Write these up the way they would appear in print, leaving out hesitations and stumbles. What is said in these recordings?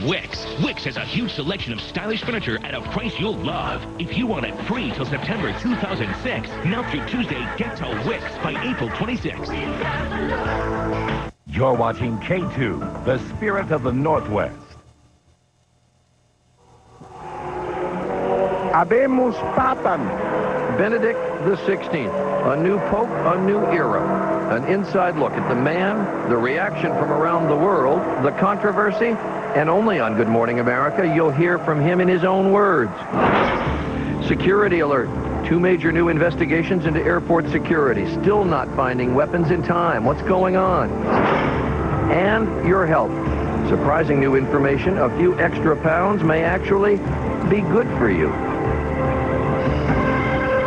Wix. Wix has a huge selection of stylish furniture at a price you'll love. If you want it free till September 2006, now through Tuesday, get to Wix by April 26th. You're watching K2, the spirit of the Northwest. Habemus Papam, Benedict XVI, a new pope, a new era. An inside look at the man, the reaction from around the world, the controversy, and only on Good Morning America, you'll hear from him in his own words. Security alert. 2 major new investigations into airport security. Still not finding weapons in time. What's going on? And your health. Surprising new information. A few extra pounds may actually be good for you.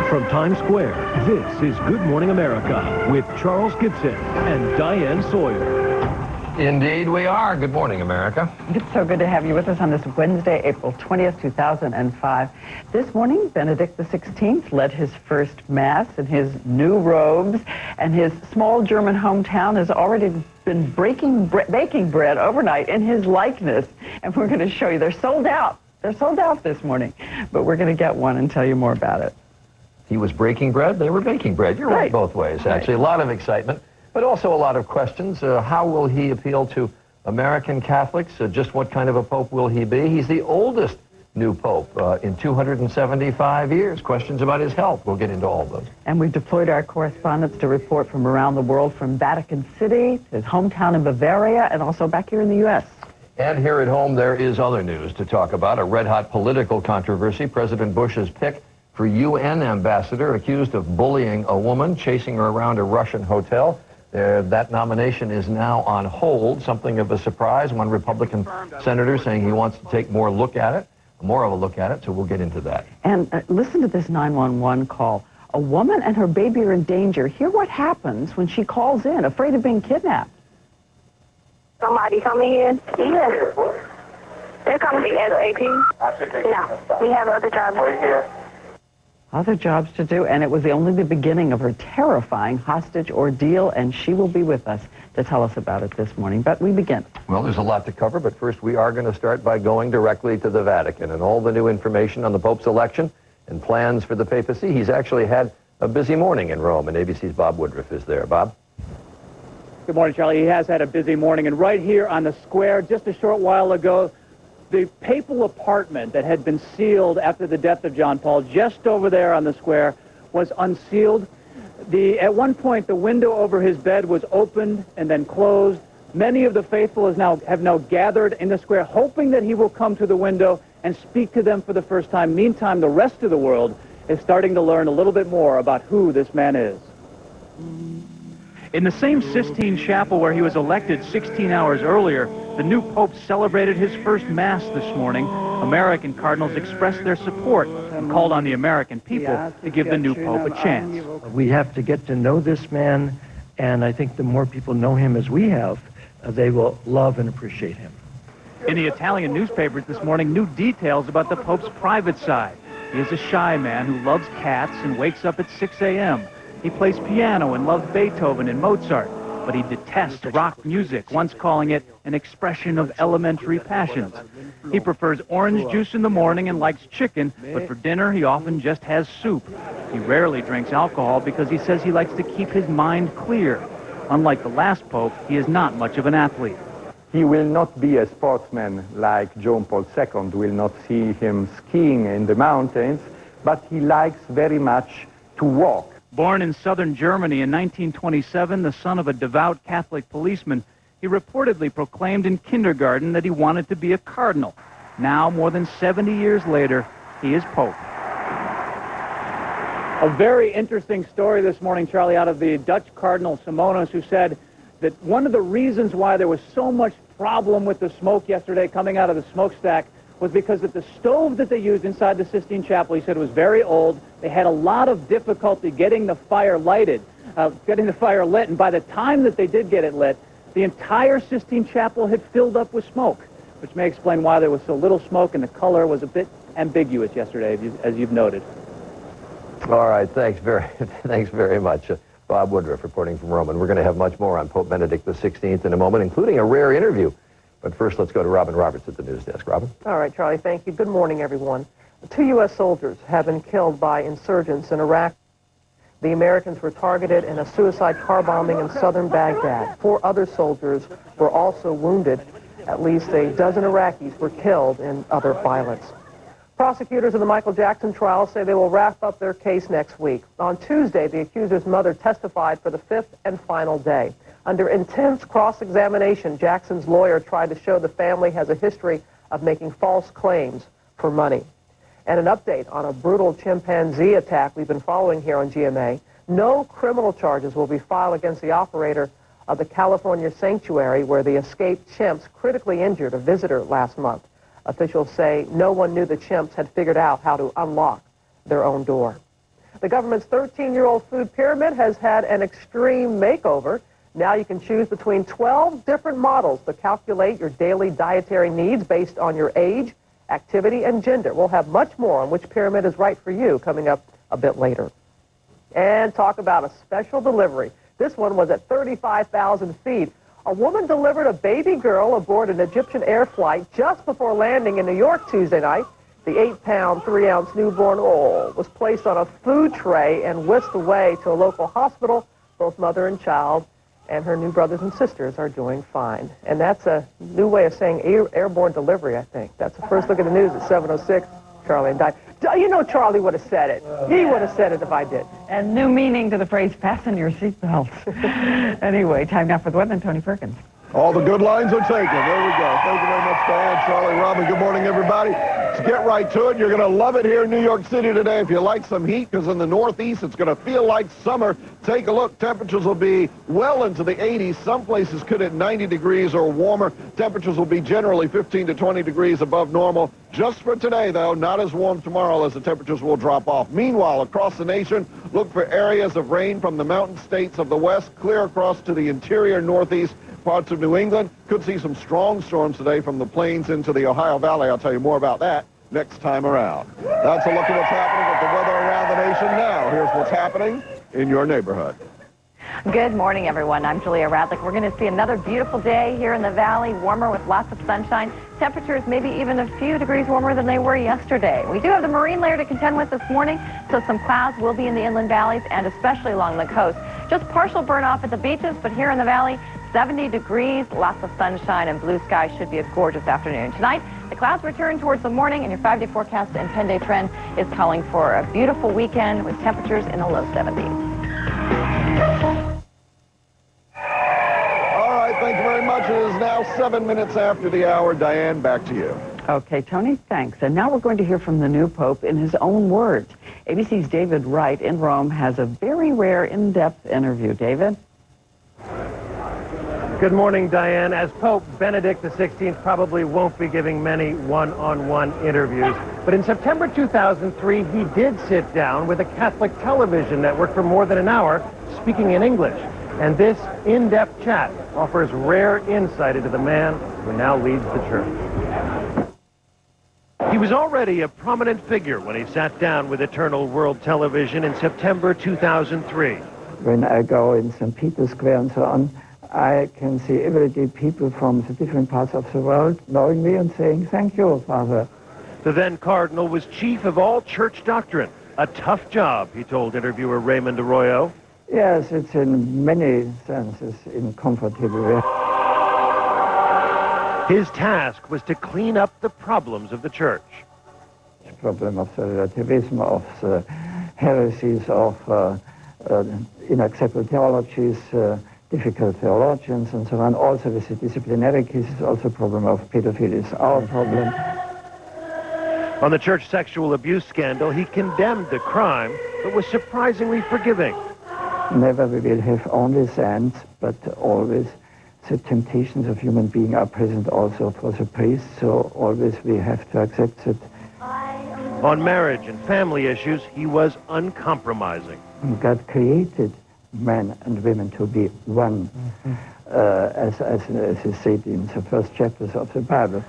From Times Square, this is Good Morning America with Charles Gibson and Diane Sawyer. Indeed we are. Good morning, America. It's so good to have you with us on this Wednesday, April 20th, 2005. This morning, Benedict XVI led his first Mass in his new robes, and his small German hometown has already been baking bread overnight in his likeness. And we're going to show you. They're sold out. They're sold out this morning. But we're going to get one and tell you more about it. He was breaking bread. They were baking bread. You're right both ways, actually. A lot of excitement, but also a lot of questions. How will he appeal to American Catholics? Just what kind of a pope will he be? He's the oldest new pope in 275 years. Questions about his health. We'll get into all of those. And we've deployed our correspondents to report from around the world, from Vatican City, his hometown in Bavaria, and also back here in the U.S. And here at home, there is other news to talk about. A red-hot political controversy. President Bush's pick for UN ambassador, accused of bullying a woman, chasing her around a Russian hotel. That nomination is now on hold, something of a surprise. One Republican senator saying he wants to take more of a look at it, so we'll get into that. And listen to this 911 call. A woman and her baby are in danger. Hear what happens when she calls in, afraid of being kidnapped. Somebody coming in? Yes. They're coming in at AP? No, we have other jobs. Other jobs to do, and it was only the beginning of her terrifying hostage ordeal, and she will be with us to tell us about it this morning. But we begin. Well, there's a lot to cover, but first we are going to start by going directly to the Vatican and all the new information on the Pope's election and plans for the papacy. He's actually had a busy morning in Rome, and ABC's Bob Woodruff is there. Bob? Good morning, Charlie. He has had a busy morning, and right here on the square, just a short while ago, the papal apartment that had been sealed after the death of John Paul, just over there on the square, was unsealed. At one point, the window over his bed was opened and then closed. Many of the faithful have now gathered in the square, hoping that he will come to the window and speak to them for the first time. Meantime, the rest of the world is starting to learn a little bit more about who this man is. In the same Sistine Chapel where he was elected 16 hours earlier, the new pope celebrated his first Mass this morning. American cardinals expressed their support and called on the American people to give the new pope a chance. We have to get to know this man, and I think the more people know him as we have, they will love and appreciate him. In the Italian newspapers this morning, new details about the pope's private side. He is a shy man who loves cats and wakes up at 6 a.m. He plays piano and loves Beethoven and Mozart, but he detests rock music, once calling it an expression of elementary passions. He prefers orange juice in the morning and likes chicken, but for dinner he often just has soup. He rarely drinks alcohol because he says he likes to keep his mind clear. Unlike the last pope, he is not much of an athlete. He will not be a sportsman like John Paul II. We'll not see him skiing in the mountains, but he likes very much to walk. Born in southern Germany in 1927, the son of a devout Catholic policeman, he reportedly proclaimed in kindergarten that he wanted to be a cardinal. Now, more than 70 years later, he is Pope. A very interesting story this morning, Charlie, out of the Dutch Cardinal Simonis, who said that one of the reasons why there was so much problem with the smoke yesterday coming out of the smokestack was because that the stove that they used inside the Sistine Chapel, he said, was very old. They had a lot of difficulty getting the fire lit, and by the time that they did get it lit, the entire Sistine Chapel had filled up with smoke, which may explain why there was so little smoke and the color was a bit ambiguous yesterday, as you've noted. All right, thanks very much. Bob Woodruff reporting from Rome, and we're going to have much more on Pope Benedict XVI in a moment, including a rare interview But first, let's go to Robin Roberts at the news desk. Robin? All right, Charlie, thank you. Good morning, everyone. 2 U.S. soldiers have been killed by insurgents in Iraq. The Americans were targeted in a suicide car bombing in southern Baghdad. 4 other soldiers were also wounded. At least a dozen Iraqis were killed in other violence. Prosecutors of the Michael Jackson trial say they will wrap up their case next week. On Tuesday, the accuser's mother testified for the 5th and final day. Under intense cross-examination, Jackson's lawyer tried to show the family has a history of making false claims for money. And an update on a brutal chimpanzee attack we've been following here on GMA. No criminal charges will be filed against the operator of the California sanctuary where the escaped chimps critically injured a visitor last month. Officials say no one knew the chimps had figured out how to unlock their own door. The government's 13-year-old food pyramid has had an extreme makeover. Now you can choose between 12 different models to calculate your daily dietary needs based on your age, activity, and gender. We'll have much more on which pyramid is right for you coming up a bit later. And talk about a special delivery. This one was at 35,000 feet. A woman delivered a baby girl aboard an Egyptian air flight just before landing in New York Tuesday night. The 8-pound, 3-ounce newborn was placed on a food tray and whisked away to a local hospital. Both mother and child and her new brothers and sisters are doing fine. And that's a new way of saying airborne delivery, I think. That's the first look at the news at 7:06. Charlie and Di. You know Charlie would have said it. He would have said it if I did. And new meaning to the phrase, fasten your seatbelts. Anyway, time now for the weather and Tony Perkins. All the good lines are taken. There we go. Thank you very much, Diane, Charlie, Robin. Good morning, everybody. Let's get right to it. You're going to love it here in New York City today if you like some heat, because in the Northeast, it's going to feel like summer. Take a look. Temperatures will be well into the 80s. Some places could hit 90 degrees or warmer. Temperatures will be generally 15 to 20 degrees above normal. Just for today, though, not as warm tomorrow as the temperatures will drop off. Meanwhile, across the nation, look for areas of rain from the mountain states of the west, clear across to the interior Northeast. Parts of New England could see some strong storms today from the plains into the Ohio Valley. I'll tell you more about that next time around. That's a look at what's happening with the weather around the nation now. Here's what's happening in your neighborhood. Good morning, everyone. I'm Julia Radlick. We're going to see another beautiful day here in the valley, warmer with lots of sunshine. Temperatures maybe even a few degrees warmer than they were yesterday. We do have the marine layer to contend with this morning, so some clouds will be in the inland valleys and especially along the coast. Just partial burn off at the beaches, but here in the valley, 70 degrees, lots of sunshine, and blue skies should be a gorgeous afternoon. Tonight, the clouds return towards the morning, and your 5-day forecast and 10-day trend is calling for a beautiful weekend with temperatures in the low 70s. All right, thank you very much. It is now 7 minutes after the hour. Diane, back to you. Okay, Tony, thanks. And now we're going to hear from the new Pope in his own words. ABC's David Wright in Rome has a very rare, in-depth interview. David? Good morning, Diane. As Pope Benedict XVI probably won't be giving many one-on-one interviews, but in September 2003, he did sit down with a Catholic television network for more than an hour, speaking in English. And this in-depth chat offers rare insight into the man who now leads the church. He was already a prominent figure when he sat down with Eternal World Television in September 2003. When I go in St. Peter's Square and so on, I can see everyday people from the different parts of the world knowing me and saying, "Thank you, Father." The then Cardinal was chief of all church doctrine. A tough job, he told interviewer Raymond Arroyo. Yes, it's in many senses uncomfortable. His task was to clean up the problems of the church. The problem of the relativism, of the heresies, of inacceptable theologies, difficult theologians and so on. Also with the disciplinary cases, also a problem of pedophilia is our problem. On the church sexual abuse scandal, he condemned the crime, but was surprisingly forgiving. Never we will have only sins, but always the temptations of human being are present also for the priest, so always we have to accept it. On marriage and family issues, he was uncompromising. God created men and women to be one, as is said in the first chapters of the Bible.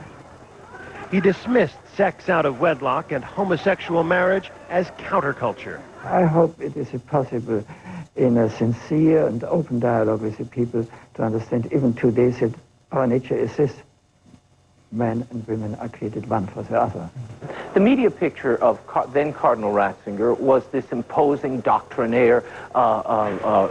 He dismissed sex out of wedlock and homosexual marriage as counterculture. I hope it is possible in a sincere and open dialogue with the people to understand even today that our nature is this. men and women are created one for the other. The media picture of then Cardinal Ratzinger was this imposing doctrinaire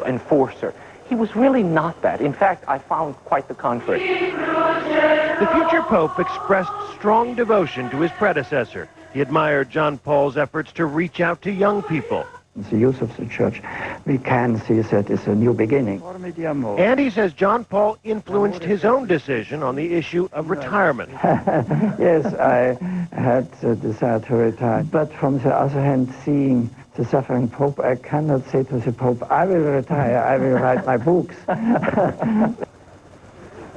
enforcer. He was really not that. In fact, I found quite the contrary. The future pope expressed strong devotion to his predecessor. He admired John Paul's efforts to reach out to young people. The use of the church, we can see that is a new beginning. And he says John Paul influenced his own decision on the issue of retirement. Yes, I had the desire to retire. But from the other hand, seeing the suffering Pope, I cannot say to the Pope, I will retire, I will write my books.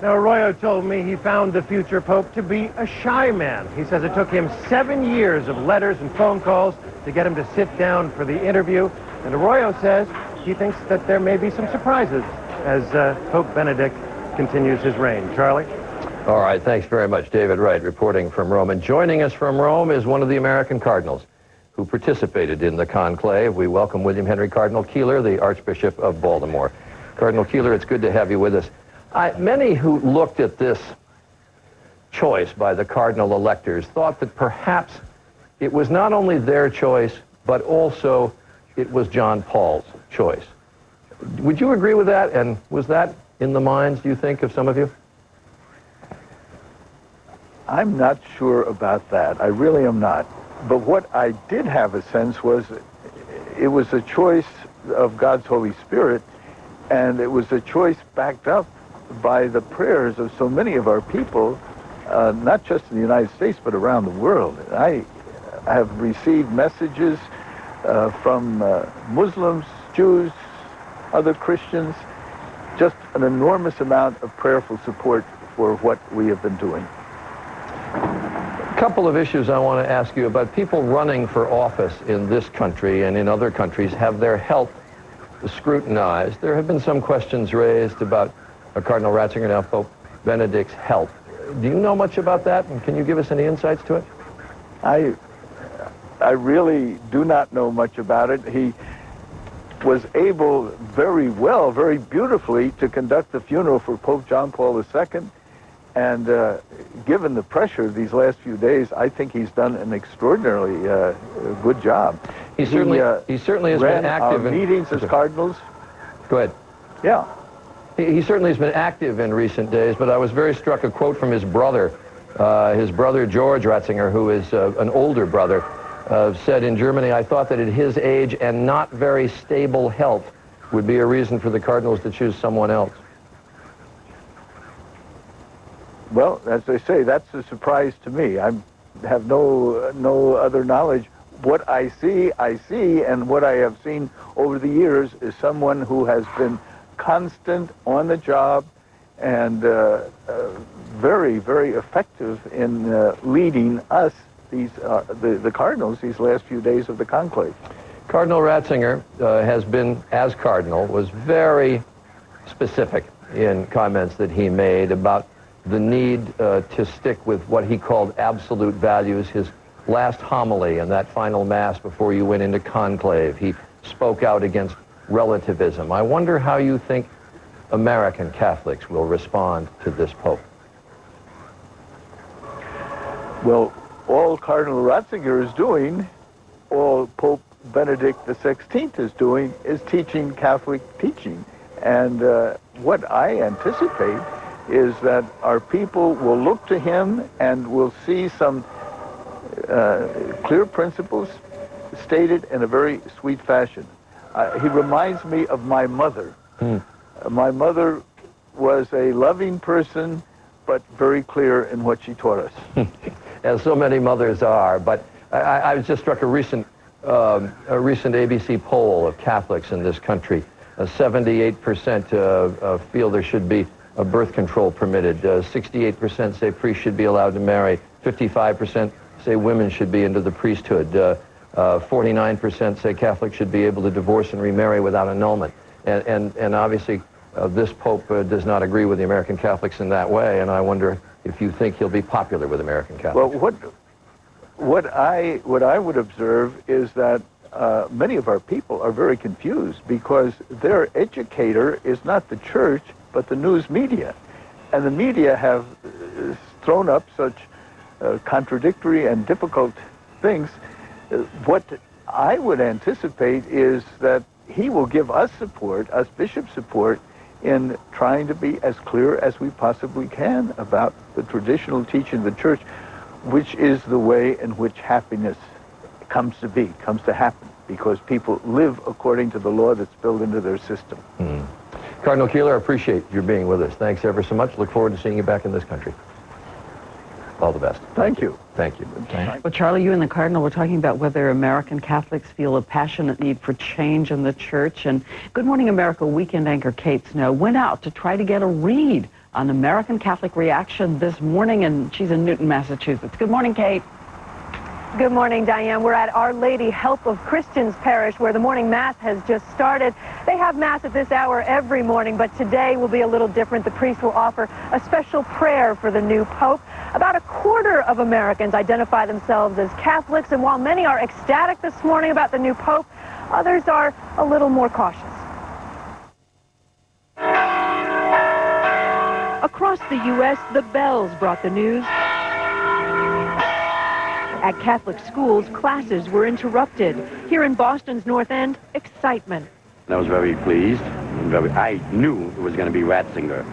Now, Arroyo told me he found the future Pope to be a shy man. He says it took him 7 years of letters and phone calls to get him to sit down for the interview. And Arroyo says he thinks that there may be some surprises as Pope Benedict continues his reign. Charlie? All right, thanks very much, David Wright, reporting from Rome. And joining us from Rome is one of the American cardinals who participated in the conclave. We welcome William Henry Cardinal Keeler, the Archbishop of Baltimore. Cardinal Keeler, it's good to have you with us. Many who looked at this choice by the cardinal electors thought that perhaps it was not only their choice, but also it was John Paul's choice. Would you agree with that? And was that in the minds, do you think, of some of you? I'm not sure about that. I really am not. But what I did have a sense was it was a choice of God's Holy Spirit, and it was a choice backed up by the prayers of so many of our people, not just in the United States, but around the world. I have received messages from Muslims, Jews, other Christians, just an enormous amount of prayerful support for what we have been doing. A couple of issues I want to ask you about. People running for office in this country and in other countries have their health scrutinized. There have been some questions raised about Cardinal Ratzinger, now Pope Benedict's health. Do you know much about that, and can you give us any insights to it? I really do not know much about it. He was able very well, very beautifully, to conduct the funeral for Pope John Paul II. And given the pressure of these last few days, I think he's done an extraordinarily good job. He certainly has been active in meetings as cardinals. Go ahead. Yeah. He certainly has been active in recent days, but I was very struck, a quote from his brother George Ratzinger, who is an older brother, said in Germany, "I thought that at his age and not very stable health would be a reason for the cardinals to choose someone else." Well, as I say, that's a surprise to me. I have no other knowledge. What I see, and what I have seen over the years is someone who has been constant on the job and very, very effective in leading us, the cardinals, these last few days of the conclave. Cardinal Ratzinger has been, as cardinal, was very specific in comments that he made about the need to stick with what he called absolute values. His last homily in that final mass before you went into conclave, he spoke out against relativism. I wonder how you think American Catholics will respond to this Pope. Well, all Cardinal Ratzinger is doing, all Pope Benedict XVI is doing, is teaching Catholic teaching. And what I anticipate is that our people will look to him and will see some clear principles stated in a very sweet fashion. He reminds me of my mother. My mother was a loving person, but very clear in what she taught us. As so many mothers are. But I was just struck a recent ABC poll of Catholics in this country. 78% feel there should be a birth control permitted. 68% say priests should be allowed to marry. 55% say women should be into the priesthood. 49% say Catholics should be able to divorce and remarry without annulment. And obviously, this Pope does not agree with the American Catholics in that way, and I wonder if you think he'll be popular with American Catholics. Well, what I would observe is that many of our people are very confused because their educator is not the church, but the news media. And the media have thrown up such contradictory and difficult things, what I would anticipate is that he will give us support, us bishops support, in trying to be as clear as we possibly can about the traditional teaching of the church, which is the way in which happiness comes to be, comes to happen, because people live according to the law that's built into their system. Cardinal Keeler, I appreciate your being with us. Thanks ever so much. Look forward to seeing you back in this country. All the best. Thank you. Thank you. Well, Charlie, you and the Cardinal were talking about whether American Catholics feel a passionate need for change in the church. And Good Morning America weekend anchor Kate Snow went out to try to get a read on American Catholic reaction this morning, and she's in Newton, Massachusetts. Good morning, Kate. Good morning, Diane. We're at Our Lady Help of Christians Parish, where the morning Mass has just started. They have Mass at this hour every morning, but today will be a little different. The priest will offer a special prayer for the new Pope. About a quarter of Americans identify themselves as Catholics, and while many are ecstatic this morning about the new Pope, others are a little more cautious. Across the U.S., the bells brought the news. At Catholic schools, classes were interrupted. Here in Boston's North End, excitement. I was very pleased. I knew it was going to be Ratzinger.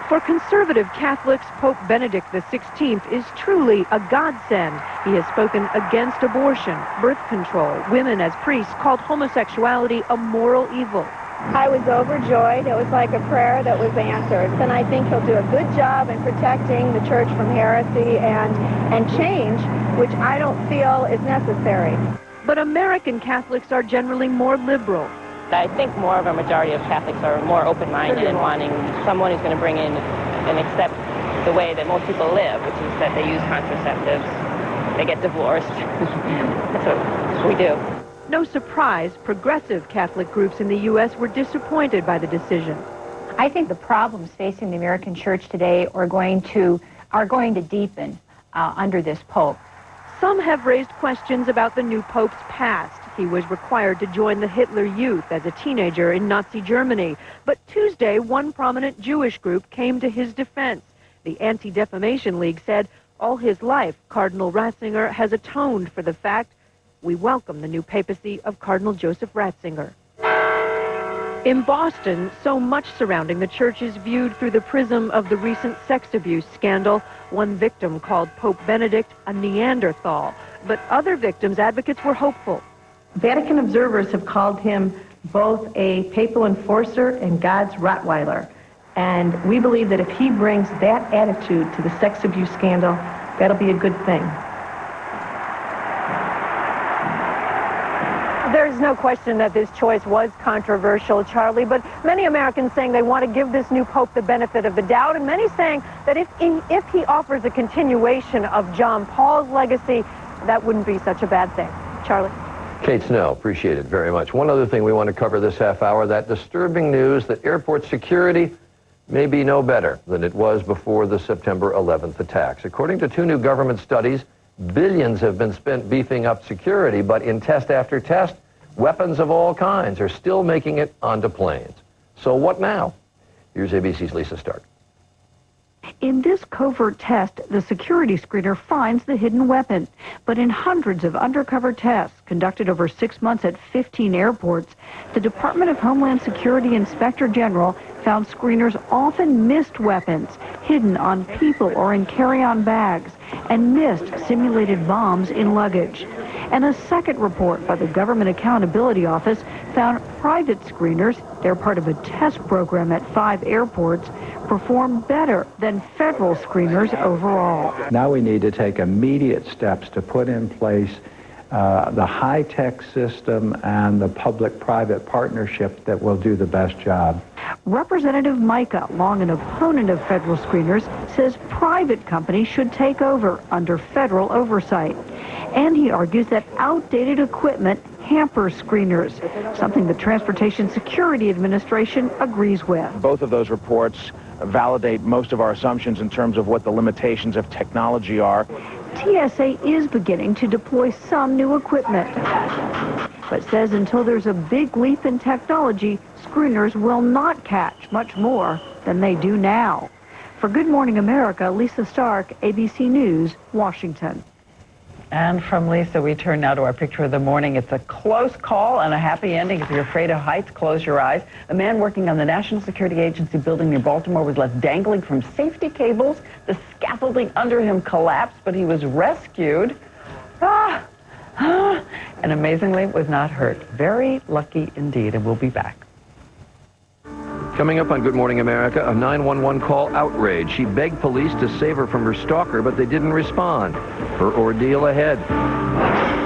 For conservative Catholics, Pope Benedict XVI is truly a godsend. He has spoken against abortion, birth control, women as priests, called homosexuality a moral evil. I was overjoyed. It was like a prayer that was answered. And I think he'll do a good job in protecting the church from heresy and change, which I don't feel is necessary. But American Catholics are generally more liberal. I think more of a majority of Catholics are more open-minded and wanting someone who's going to bring in and accept the way that most people live, which is that they use contraceptives, they get divorced. That's what we do. No surprise, progressive Catholic groups in the U.S. were disappointed by the decision. I think the problems facing the American church today are going to deepen under this Pope. Some have raised questions about the new Pope's past. He was required to join the Hitler Youth as a teenager in Nazi Germany. But Tuesday, one prominent Jewish group came to his defense. The Anti-Defamation League said all his life, Cardinal Ratzinger has atoned for the fact we welcome the new papacy of Cardinal Joseph Ratzinger. In Boston, so much surrounding the church is viewed through the prism of the recent sex abuse scandal. One victim called Pope Benedict a Neanderthal, but other victims' advocates were hopeful. Vatican observers have called him both a papal enforcer and God's Rottweiler. And we believe that if he brings that attitude to the sex abuse scandal, that'll be a good thing. There's no question that this choice was controversial, Charlie, but many Americans saying they want to give this new Pope the benefit of the doubt, and many saying that if he offers a continuation of John Paul's legacy, that wouldn't be such a bad thing. Charlie? Kate Snow, appreciate it very much. One other thing we want to cover this half hour, that disturbing news that airport security may be no better than it was before the September 11th attacks. According to two new government studies, billions have been spent beefing up security, but in test after test, weapons of all kinds are still making it onto planes. So what now? Here's ABC's Lisa Stark. In this covert test, the security screener finds the hidden weapon. But in hundreds of undercover tests conducted over 6 months at 15 airports, the Department of Homeland Security Inspector General found screeners often missed weapons hidden on people or in carry-on bags and missed simulated bombs in luggage. And a second report by the Government Accountability Office found private screeners, they're part of a test program at 5 airports, perform better than federal screeners overall. Now we need to take immediate steps to put in place the high-tech system and the public-private partnership that will do the best job. Representative Micah, long an opponent of federal screeners, says private companies should take over under federal oversight. And he argues that outdated equipment hampers screeners, something the Transportation Security Administration agrees with. Both of those reports validate most of our assumptions in terms of what the limitations of technology are. TSA is beginning to deploy some new equipment, but says until there's a big leap in technology, screeners will not catch much more than they do now. For Good Morning America, Lisa Stark, ABC News, Washington. And from Lisa, we turn now to our picture of the morning. It's a close call and a happy ending. If you're afraid of heights, close your eyes. A man working on the National Security Agency building near Baltimore was left dangling from safety cables. The scaffolding under him collapsed, but he was rescued. And amazingly was not hurt. Very lucky indeed, and we'll be back. Coming up on Good Morning America, a 911 call outrage. She begged police to save her from her stalker, but they didn't respond. Her ordeal ahead.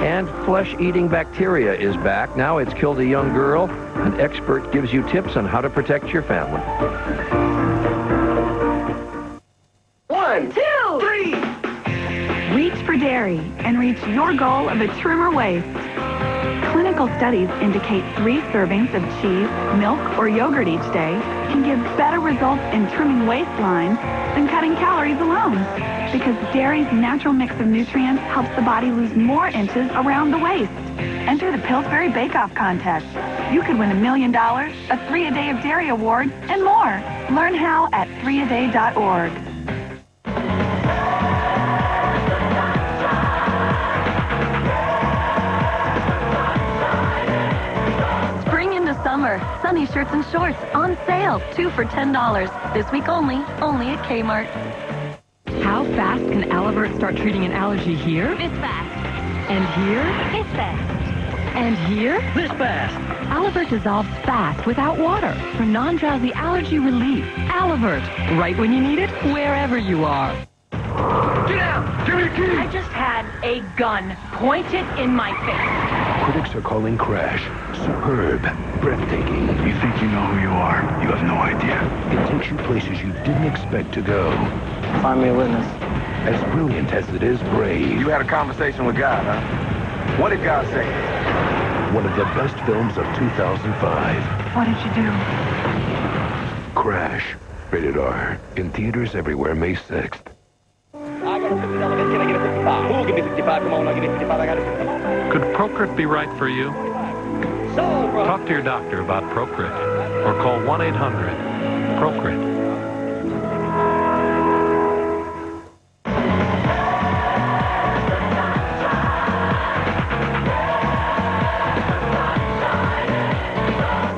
And flesh-eating bacteria is back. Now it's killed a young girl. An expert gives you tips on how to protect your family. 1, 2, 3. Reach for dairy and reach your goal of a trimmer waist. Clinical studies indicate 3 servings of cheese, milk, or yogurt each day can give better results in trimming waistlines than cutting calories alone. Because dairy's natural mix of nutrients helps the body lose more inches around the waist. Enter the Pillsbury Bake Off contest. You could win $1 million, a 3 a Day of Dairy award, and more. Learn how at 3aday.org. Summer, sunny shirts and shorts on sale, 2 for $10. This week only at Kmart. How fast can Alivert start treating an allergy here? This fast. And here? This fast. And here? This fast. Alivert dissolves fast without water for non-drowsy allergy relief. Alivert, right when you need it, wherever you are. Get out! Give me the key! I just had a gun pointed in my face. Critics are calling Crash superb, breathtaking. You think you know who you are? You have no idea. It takes you places you didn't expect to go. Find me a witness. As brilliant as it is brave. You had a conversation with God, huh? What did God say? One of the best films of 2005. What did you do? Crash. Rated R. In theaters everywhere May 6th. I got a $50. Can I get a 55? Who'll give me 55? Come on, I'll give me 55. I got a 55. Could Procrit be right for you? Talk to your doctor about Procrit or call 1-800-PROCRIT.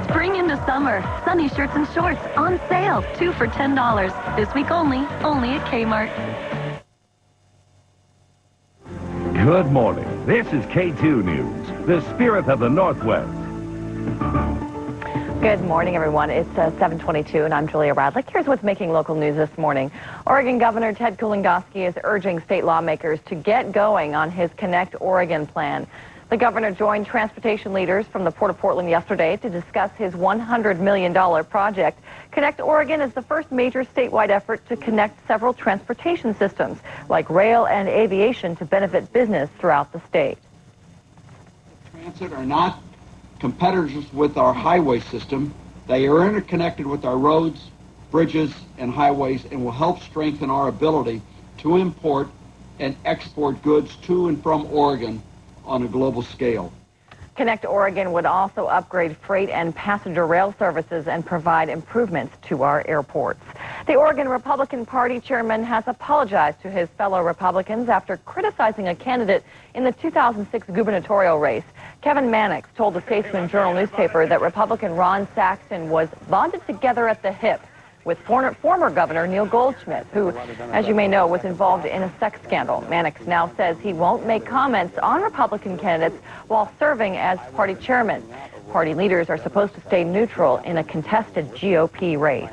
Spring into summer, sunny shirts and shorts on sale, 2 for $10. This week only at Kmart. Good morning. This is K2 News, the spirit of the Northwest. Good morning, everyone. It's 7:22, and I'm Julia Radlick. Here's what's making local news this morning. Oregon Governor Ted Kulongoski is urging state lawmakers to get going on his Connect Oregon plan. The governor joined transportation leaders from the Port of Portland yesterday to discuss his $100 million project. Connect Oregon is the first major statewide effort to connect several transportation systems, like rail and aviation, to benefit business throughout the state. Transit are not competitors with our highway system. They are interconnected with our roads, bridges, and highways, and will help strengthen our ability to import and export goods to and from Oregon on a global scale. Connect Oregon would also upgrade freight and passenger rail services and provide improvements to our airports. The Oregon Republican Party chairman has apologized to his fellow Republicans after criticizing a candidate in the 2006 gubernatorial race. Kevin Mannix told the Statesman Journal newspaper that Republican Ron Saxton was bonded together at the hip with former Governor Neil Goldschmidt, who, as you may know, was involved in a sex scandal. Mannix now says he won't make comments on Republican candidates while serving as party chairman. Party leaders are supposed to stay neutral in a contested GOP race.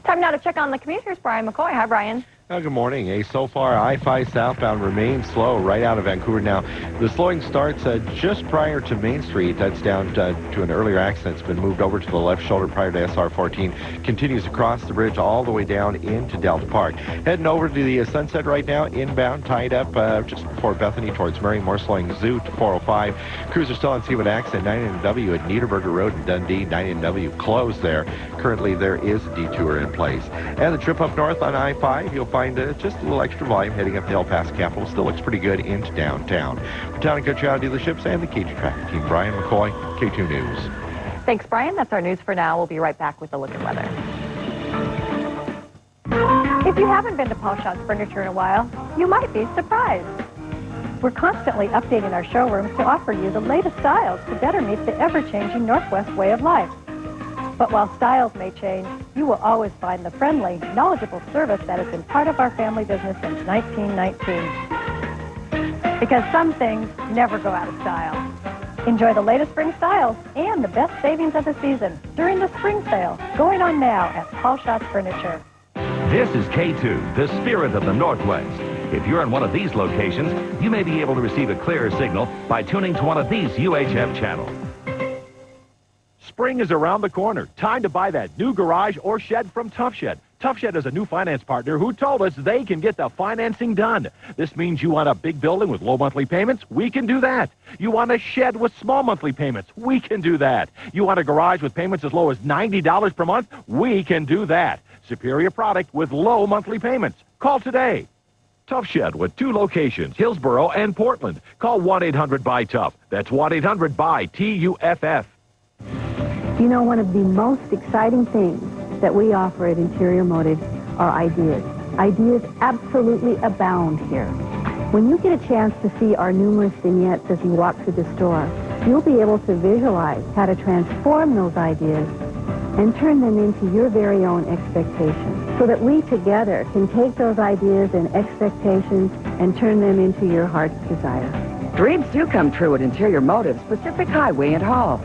Time now to check on the commute. Here's Brian McCoy. Hi, Brian. Good morning. So far, I-5 southbound remains slow right out of Vancouver. Now, the slowing starts just prior to Main Street. That's down to an earlier accident. It's been moved over to the left shoulder prior to SR-14. Continues across the bridge all the way down into Delta Park. Heading over to the Sunset right now, inbound, tied up just before Bethany towards Murray. More slowing Zoot, 405. Crews are still on scene with accident 9NW at Niederberger Road in Dundee. 9NW closed there. Currently, there is a detour in place. And the trip up north on I-5, you'll find just a little extra volume heading up to El Paso Capital. Still looks pretty good into downtown. For Town and Country Auto Dealerships and the K2 Traffic Team, Brian McCoy, K2 News. Thanks, Brian. That's our news for now. We'll be right back with a look at weather. If you haven't been to Paul Schatz Furniture in a while, you might be surprised. We're constantly updating our showrooms to offer you the latest styles to better meet the ever-changing Northwest way of life. But while styles may change, you will always find the friendly, knowledgeable service that has been part of our family business since 1919. Because some things never go out of style. Enjoy the latest spring styles and the best savings of the season during the spring sale going on now at Paul Schatz Furniture. This is K2, the spirit of the Northwest. If you're in one of these locations, you may be able to receive a clearer signal by tuning to one of these UHF channels. Spring is around the corner. Time to buy that new garage or shed from Tough Shed. Tough Shed is a new finance partner who told us they can get the financing done. This means you want a big building with low monthly payments? We can do that. You want a shed with small monthly payments? We can do that. You want a garage with payments as low as $90 per month? We can do that. Superior product with low monthly payments. Call today. Tough Shed with 2 locations, Hillsboro and Portland. Call 1-800-BUY-TOUGH. That's 1-800-BUY-TUFF. You know, one of the most exciting things that we offer at Interior Motive are ideas. Ideas absolutely abound here. When you get a chance to see our numerous vignettes as you walk through the store, you'll be able to visualize how to transform those ideas and turn them into your very own expectations, so that we together can take those ideas and expectations and turn them into your heart's desire. Dreams do come true at Interior Motives, Pacific Highway and Hall.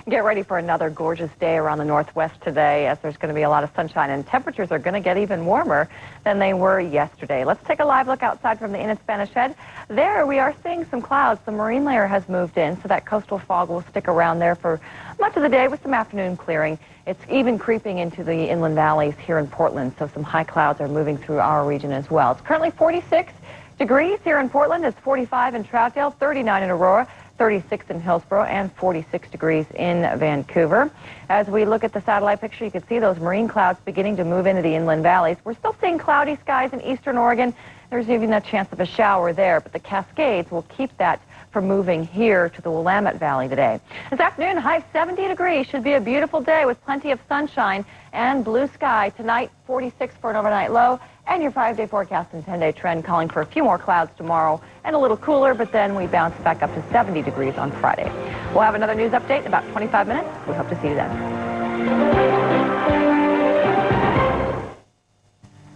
Get ready for another gorgeous day around the Northwest today, as there's going to be a lot of sunshine, and temperatures are going to get even warmer than they were yesterday. Let's take a live look outside from the Inn at Spanish Head. There we are seeing some clouds. The marine layer has moved in, so that coastal fog will stick around there for much of the day with some afternoon clearing. It's even creeping into the inland valleys here in Portland, so some high clouds are moving through our region as well. It's currently 46 degrees here in Portland. It's 45 in Troutdale, 39 in Aurora, 36 in Hillsboro, and 46 degrees in Vancouver. As we look at the satellite picture, you can see those marine clouds beginning to move into the inland valleys. We're still seeing cloudy skies in eastern Oregon. There's even a chance of a shower there, but the Cascades will keep that from moving here to the Willamette Valley today. This afternoon, high 70 degrees. Should be a beautiful day with plenty of sunshine and blue sky. Tonight, 46 for an overnight low. And your 5-day forecast and 10-day trend calling for a few more clouds tomorrow and a little cooler, but then we bounce back up to 70 degrees on Friday. We'll have another news update in about 25 minutes. We hope to see you then.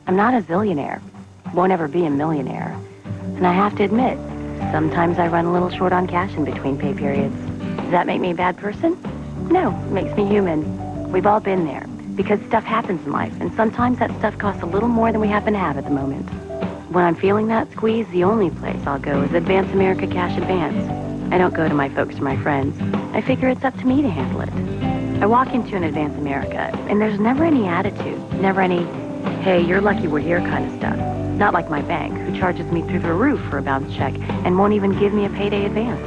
I'm not a zillionaire, won't ever be a millionaire. And I have to admit, sometimes I run a little short on cash in between pay periods. Does that make me a bad person? No, it makes me human. We've all been there. Because stuff happens in life, and sometimes that stuff costs a little more than we happen to have at the moment. When I'm feeling that squeeze, the only place I'll go is Advance America Cash Advance. I don't go to my folks or my friends. I figure it's up to me to handle it. I walk into an Advance America, and there's never any attitude, never any, hey, you're lucky we're here kind of stuff. Not like my bank, who charges me through the roof for a bounce check and won't even give me a payday advance.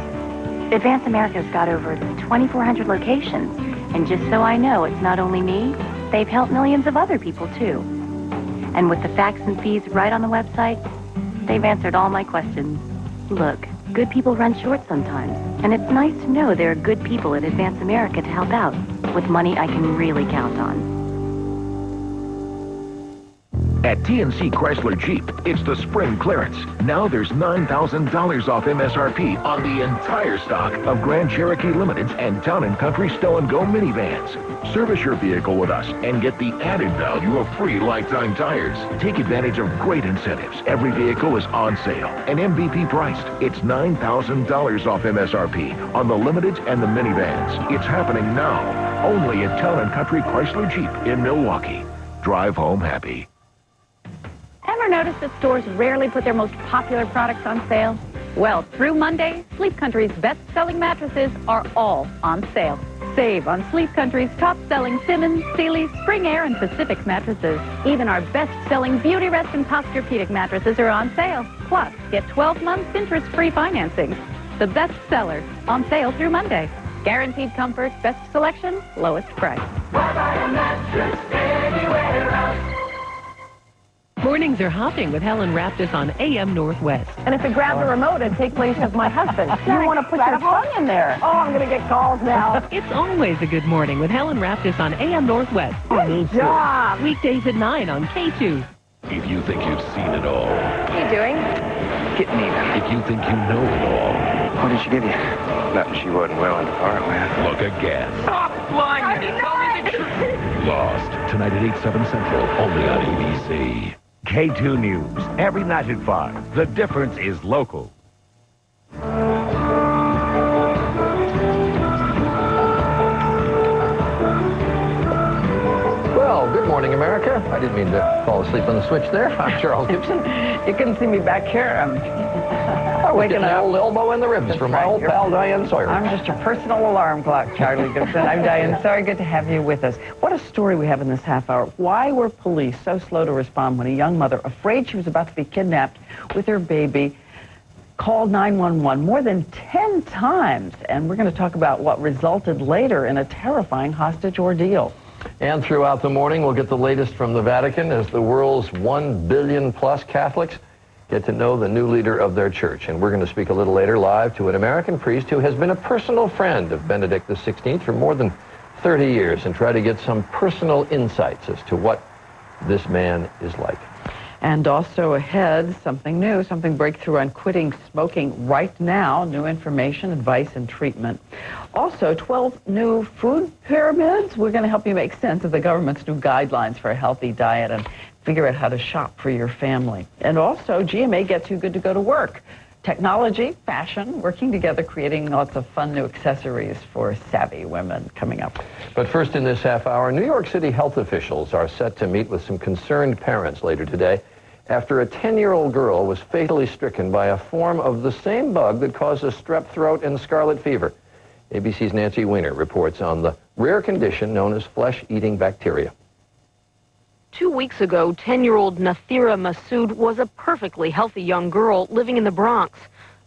Advance America's got over 2,400 locations, and just so I know it's not only me, they've helped millions of other people, too. And with the facts and fees right on the website, they've answered all my questions. Look, good people run short sometimes, and it's nice to know there are good people at Advance America to help out with money I can really count on. At TNC Chrysler Jeep, it's the spring clearance. Now there's $9,000 off MSRP on the entire stock of Grand Cherokee Limiteds and Town & Country Stow & Go minivans. Service your vehicle with us and get the added value of free lifetime tires. Take advantage of great incentives. Every vehicle is on sale and MVP priced. It's $9,000 off MSRP on the Limiteds and the minivans. It's happening now, only at Town & Country Chrysler Jeep in Milwaukee. Drive home happy. Ever notice that stores rarely put their most popular products on sale? Well, through Monday, Sleep Country's best-selling mattresses are all on sale. Save on Sleep Country's top-selling Simmons, Sealy, Spring Air, and Pacific mattresses. Even our best-selling Beauty Rest and Posturepedic mattresses are on sale. Plus, get 12 months interest-free financing. The best sellers on sale through Monday. Guaranteed comfort, best selection, lowest price. Why buy a mattress anywhere else? Mornings are hopping with Helen Raptis on AM Northwest. And if it grabbed the remote, it'd take place of my husband. You want to put your tongue in there. Oh, I'm going to get calls now. It's always a good morning with Helen Raptis on AM Northwest. Good job. Weekdays at 9 on K2. If you think you've seen it all, What are you doing? getting even. If you think you know it all, What did she give you? Nothing she wasn't willing to part with. look again. Stop lying to me. Tell me the truth. Lost, tonight at 8, 7 Central, only on ABC. K2 News, every night at 5. The difference is local. Well, good morning, America. I didn't mean to fall asleep on the switch there. I'm Charles Gibson. You couldn't see me back here. I was getting an old elbow in the ribs from my old pal Diane Sawyer. I'm just your personal alarm clock, Charlie Gibson. I'm Diane Sawyer. Good to have you with us. What a story we have in this half hour. Why were police so slow to respond when a young mother, afraid she was about to be kidnapped with her baby, called 911 more than 10 times? And we're going to talk about what resulted later in a terrifying hostage ordeal. And throughout the morning, we'll get the latest from the Vatican as the world's 1 billion plus Catholics get to know the new leader of their church. And we're going to speak a little later live to an American priest who has been a personal friend of Benedict XVI for more than 30 years and try to get some personal insights as to what this man is like. And also ahead, something new, something breakthrough on quitting smoking right now, new information, advice, and treatment. Also, 12 new food pyramids. We're going to help you make sense of the government's new guidelines for a healthy diet and figure out how to shop for your family. And also, GMA gets you good to go to work. Technology, fashion, working together, creating lots of fun new accessories for savvy women coming up. But first in this half hour, New York City health officials are set to meet with some concerned parents later today after a 10-year-old girl was fatally stricken by a form of the same bug that causes strep throat and scarlet fever. ABC's Nancy Weiner reports on the rare condition known as flesh-eating bacteria. 2 weeks ago, 10-year-old Nathira Masood was a perfectly healthy young girl living in the Bronx.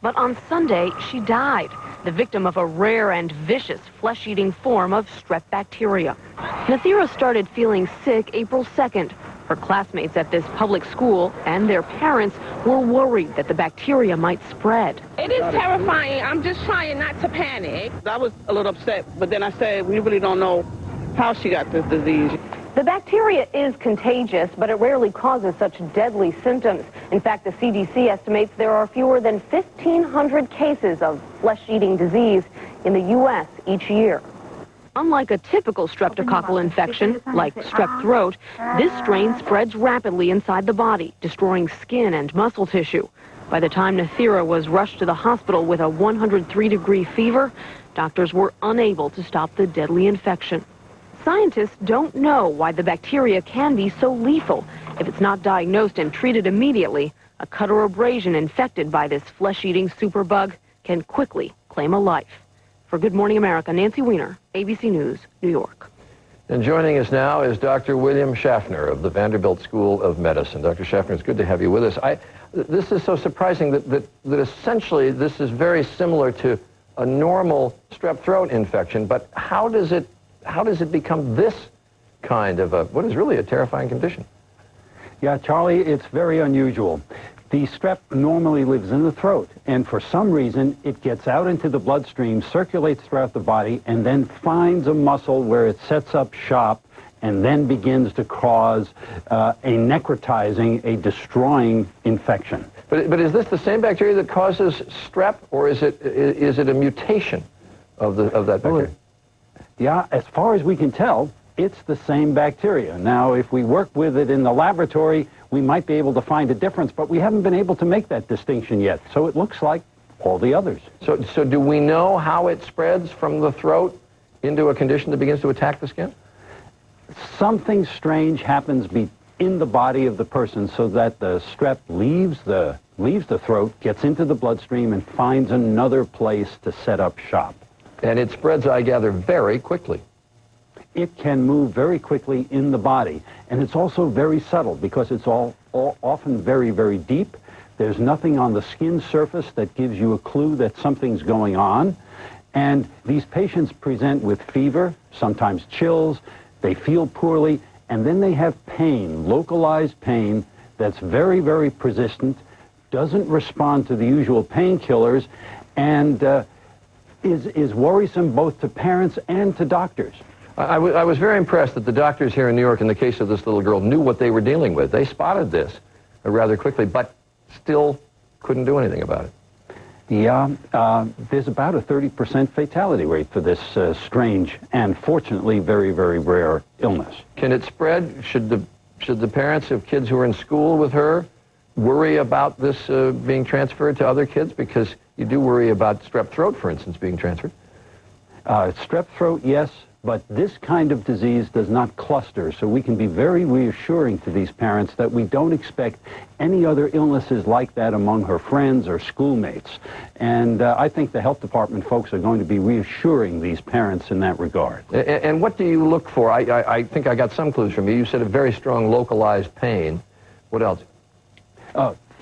But on Sunday, she died, the victim of a rare and vicious flesh-eating form of strep bacteria. Nathira started feeling sick April 2nd. Her classmates at this public school and their parents were worried that the bacteria might spread. It is terrifying. I'm just trying not to panic. I was a little upset, but then I said, we really don't know how she got this disease. The bacteria is contagious, but it rarely causes such deadly symptoms. In fact, the CDC estimates there are fewer than 1,500 cases of flesh-eating disease in the U.S. each year. Unlike a typical streptococcal infection, like strep throat, this strain spreads rapidly inside the body, destroying skin and muscle tissue. By the time Nathira was rushed to the hospital with a 103-degree fever, doctors were unable to stop the deadly infection. Scientists don't know why the bacteria can be so lethal. If it's not diagnosed and treated immediately, a cut or abrasion infected by this flesh-eating superbug can quickly claim a life. For Good Morning America, Nancy Weiner, ABC News, New York. And joining us now is Dr. William Schaffner of the Vanderbilt School of Medicine. Dr. Schaffner, it's good to have you with us. This is so surprising that essentially this is very similar to a normal strep throat infection, but how does it become this kind of what is really a terrifying condition? Yeah, Charlie, it's very unusual. The strep normally lives in the throat, and for some reason, it gets out into the bloodstream, circulates throughout the body, and then finds a muscle where it sets up shop and then begins to cause a necrotizing, a destroying infection. But is this the same bacteria that causes strep, or is it a mutation of that bacteria? Yeah, as far as we can tell, it's the same bacteria. Now, if we work with it in the laboratory, we might be able to find a difference, but we haven't been able to make that distinction yet. So it looks like all the others. So do we know how it spreads from the throat into a condition that begins to attack the skin? Something strange happens in the body of the person so that the strep leaves the throat, gets into the bloodstream, and finds another place to set up shop. And it spreads, I gather, very quickly. It can move very quickly in the body. And it's also very subtle because it's all often very, very deep. There's nothing on the skin surface that gives you a clue that something's going on. And these patients present with fever, sometimes chills, they feel poorly, and then they have pain, localized pain, that's very, very persistent, doesn't respond to the usual painkillers, and is worrisome both to parents and to doctors. I was very impressed that the doctors here in New York, in the case of this little girl, knew what they were dealing with. They spotted this rather quickly, but still couldn't do anything about it. Yeah, there's about a 30% fatality rate for this strange and fortunately very, very rare illness. Can it spread? Should the parents of kids who are in school with her worry about this being transferred to other kids? Because you do worry about strep throat, for instance, being transferred. Strep throat, yes, but this kind of disease does not cluster, so we can be very reassuring to these parents that we don't expect any other illnesses like that among her friends or schoolmates. And I think the health department folks are going to be reassuring these parents in that regard. And what do you look for? I think I got some clues from you. You said a very strong localized pain. What else?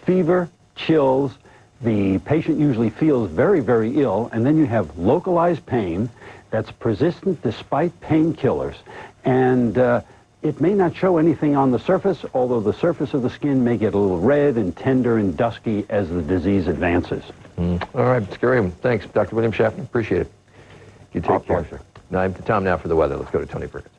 Fever, chills. The patient usually feels very, very ill, and then you have localized pain that's persistent despite painkillers. And it may not show anything on the surface, although the surface of the skin may get a little red and tender and dusky as the disease advances. All right, scary. Thanks, Dr. William Schaffner. Appreciate it. You take care. Pleasure. Now, Tom, now for the weather. Let's go to Tony Perkins.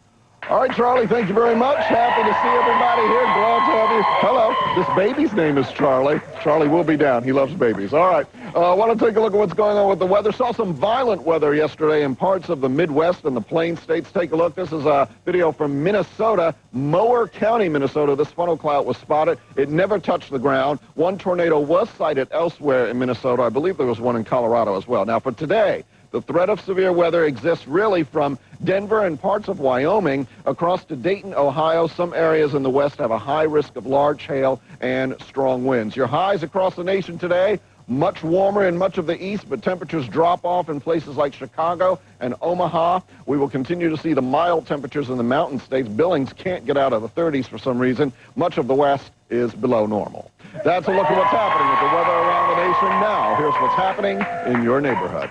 All right, Charlie, thank you very much. Happy to see everybody here. Glad to have you. Hello. This baby's name is Charlie. Charlie will be down. He loves babies. All right. I want to take a look at what's going on with the weather. Saw some violent weather yesterday in parts of the Midwest and the Plain States. Take a look. This is a video from Minnesota, Mower County, Minnesota. This funnel cloud was spotted. It never touched the ground. One tornado was sighted elsewhere in Minnesota. I believe there was one in Colorado as well. Now, for today, the threat of severe weather exists really from Denver and parts of Wyoming across to Dayton, Ohio. Some areas in the west have a high risk of large hail and strong winds. Your highs across the nation today, much warmer in much of the east, but temperatures drop off in places like Chicago and Omaha. We will continue to see the mild temperatures in the mountain states. Billings can't get out of the 30s for some reason. Much of the west is below normal. That's a look at what's happening with the weather around the nation now. Here's what's happening in your neighborhood.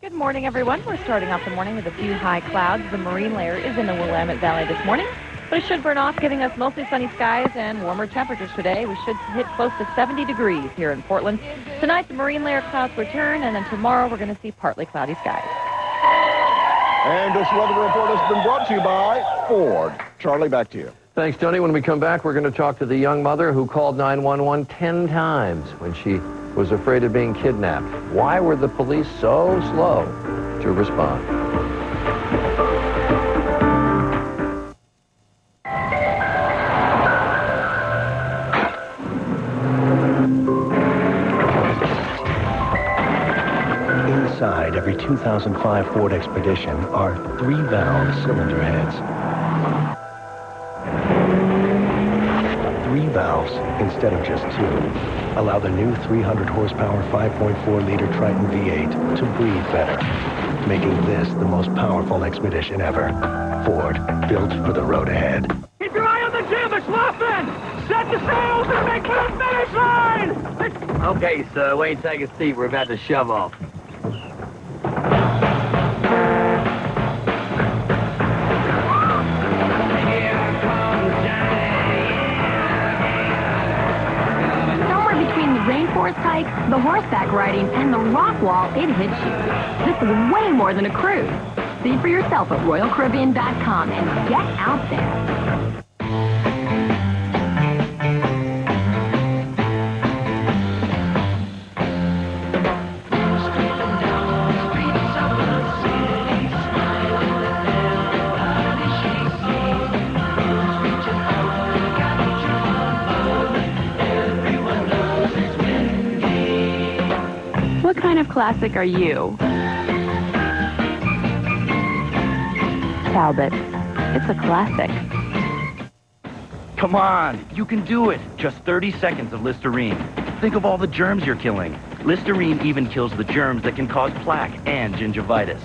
Good morning, everyone. We're starting off the morning with a few high clouds. The marine layer is in the Willamette Valley this morning, but it should burn off, giving us mostly sunny skies and warmer temperatures today. We should hit close to 70 degrees here in Portland. Tonight, the marine layer clouds return, and then tomorrow we're going to see partly cloudy skies. And this weather report has been brought to you by Ford. Charlie, back to you. Thanks, Tony. When we come back, we're going to talk to the young mother who called 911 10 times when she was afraid of being kidnapped. Why were the police so slow to respond? Inside every 2005 Ford Expedition are 3-valve cylinder heads. 3 valves instead of just 2 allow the new 300 horsepower 5.4-liter Triton V8 to breathe better, making this the most powerful Expedition ever. Ford, built for the road ahead. Keep your eye on the jib, it's Laughlin! Set the sails and make for the finish line! Okay, sir, wait and take a seat. We're about to shove off. Rainforest hike, the horseback riding, and the rock wall, it hits you. This is way more than a cruise. See for yourself at RoyalCaribbean.com and get out there. What kind of classic are you? Talbot. It's a classic. Come on, you can do it. Just 30 seconds of Listerine. Think of all the germs you're killing. Listerine even kills the germs that can cause plaque and gingivitis.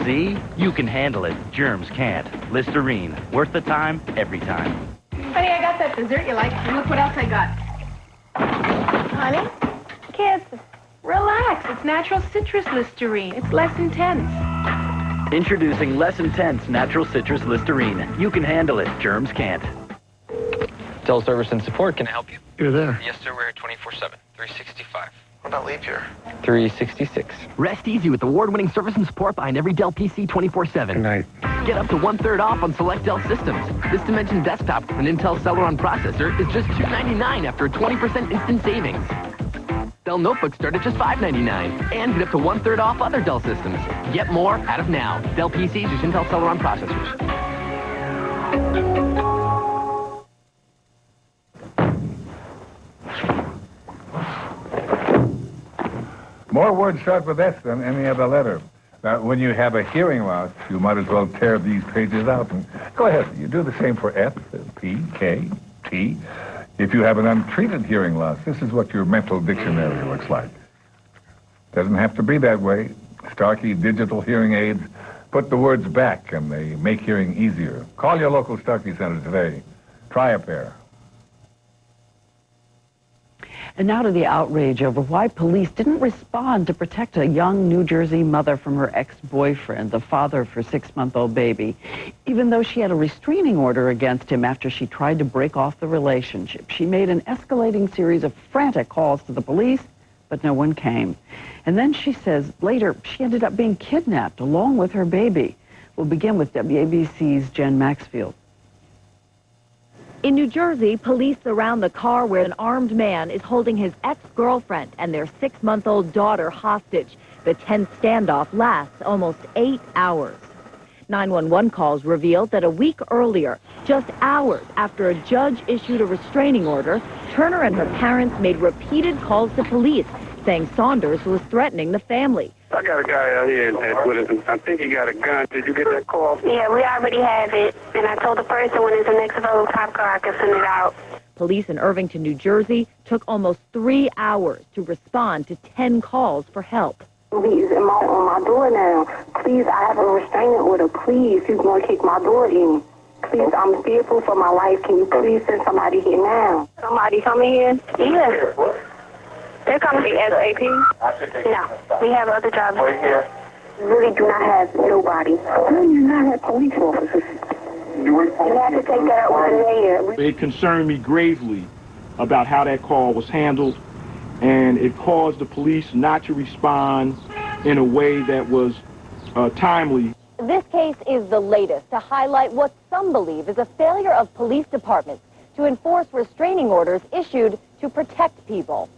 See? You can handle it. Germs can't. Listerine. Worth the time, every time. Honey, I got that dessert you like. And look what else I got. Honey? Kiss. Relax. It's natural citrus Listerine. It's less intense. Introducing Less Intense Natural Citrus Listerine. You can handle it. Germs can't. Dell Service and Support, can I help you? You're there. Yes, sir, we're 24/7, 365. What about leap year? 366. Rest easy with award-winning service and support behind every Dell PC 24/7. Good night. Get up to 1/3 off on select Dell systems. This Dimension desktop with an Intel Celeron processor is just $299 after a 20% instant savings. Dell notebooks start at just $599 and get up to 1/3 off other Dell systems. Get more out of now. Dell PCs use Intel Celeron processors. More words start with S than any other letter. Now, when you have a hearing loss, you might as well tear these pages out. And go ahead. You do the same for F, P, K, T. If you have an untreated hearing loss, this is what your mental dictionary looks like. Doesn't have to be that way. Starkey digital hearing aids put the words back, and they make hearing easier. Call your local Starkey Center today. Try a pair. And now to the outrage over why police didn't respond to protect a young New Jersey mother from her ex-boyfriend, the father of her 6-month-old baby, even though she had a restraining order against him after she tried to break off the relationship. She made an escalating series of frantic calls to the police, but no one came. And then she says later she ended up being kidnapped along with her baby. We'll begin with WABC's Jen Maxfield. In New Jersey, police surround the car where an armed man is holding his ex-girlfriend and their 6-month-old daughter hostage. The tense standoff lasts almost 8 hours. 911 calls revealed that a week earlier, just hours after a judge issued a restraining order, Turner and her parents made repeated calls to police, saying Saunders was threatening the family. I got a guy out here with us. I think he got a gun. Did you get that call? Yeah, we already have it. And I told the person when it's the next available cop car, I can send it out. Police in Irvington, New Jersey, took almost 3 hours to respond to 10 calls for help. He's on my door now. Please, I have a restraining order. Please, he's going to kick my door in. Please, I'm fearful for my life. Can you please send somebody here now? Somebody coming in? Yes. They're coming as AP? No, we have other jobs. Really do not have nobody. No, you not have police officers. You have to take that out with the mayor. It concerned me gravely about how that call was handled, and it caused the police not to respond in a way that was timely. This case is the latest to highlight what some believe is a failure of police departments to enforce restraining orders issued to protect people.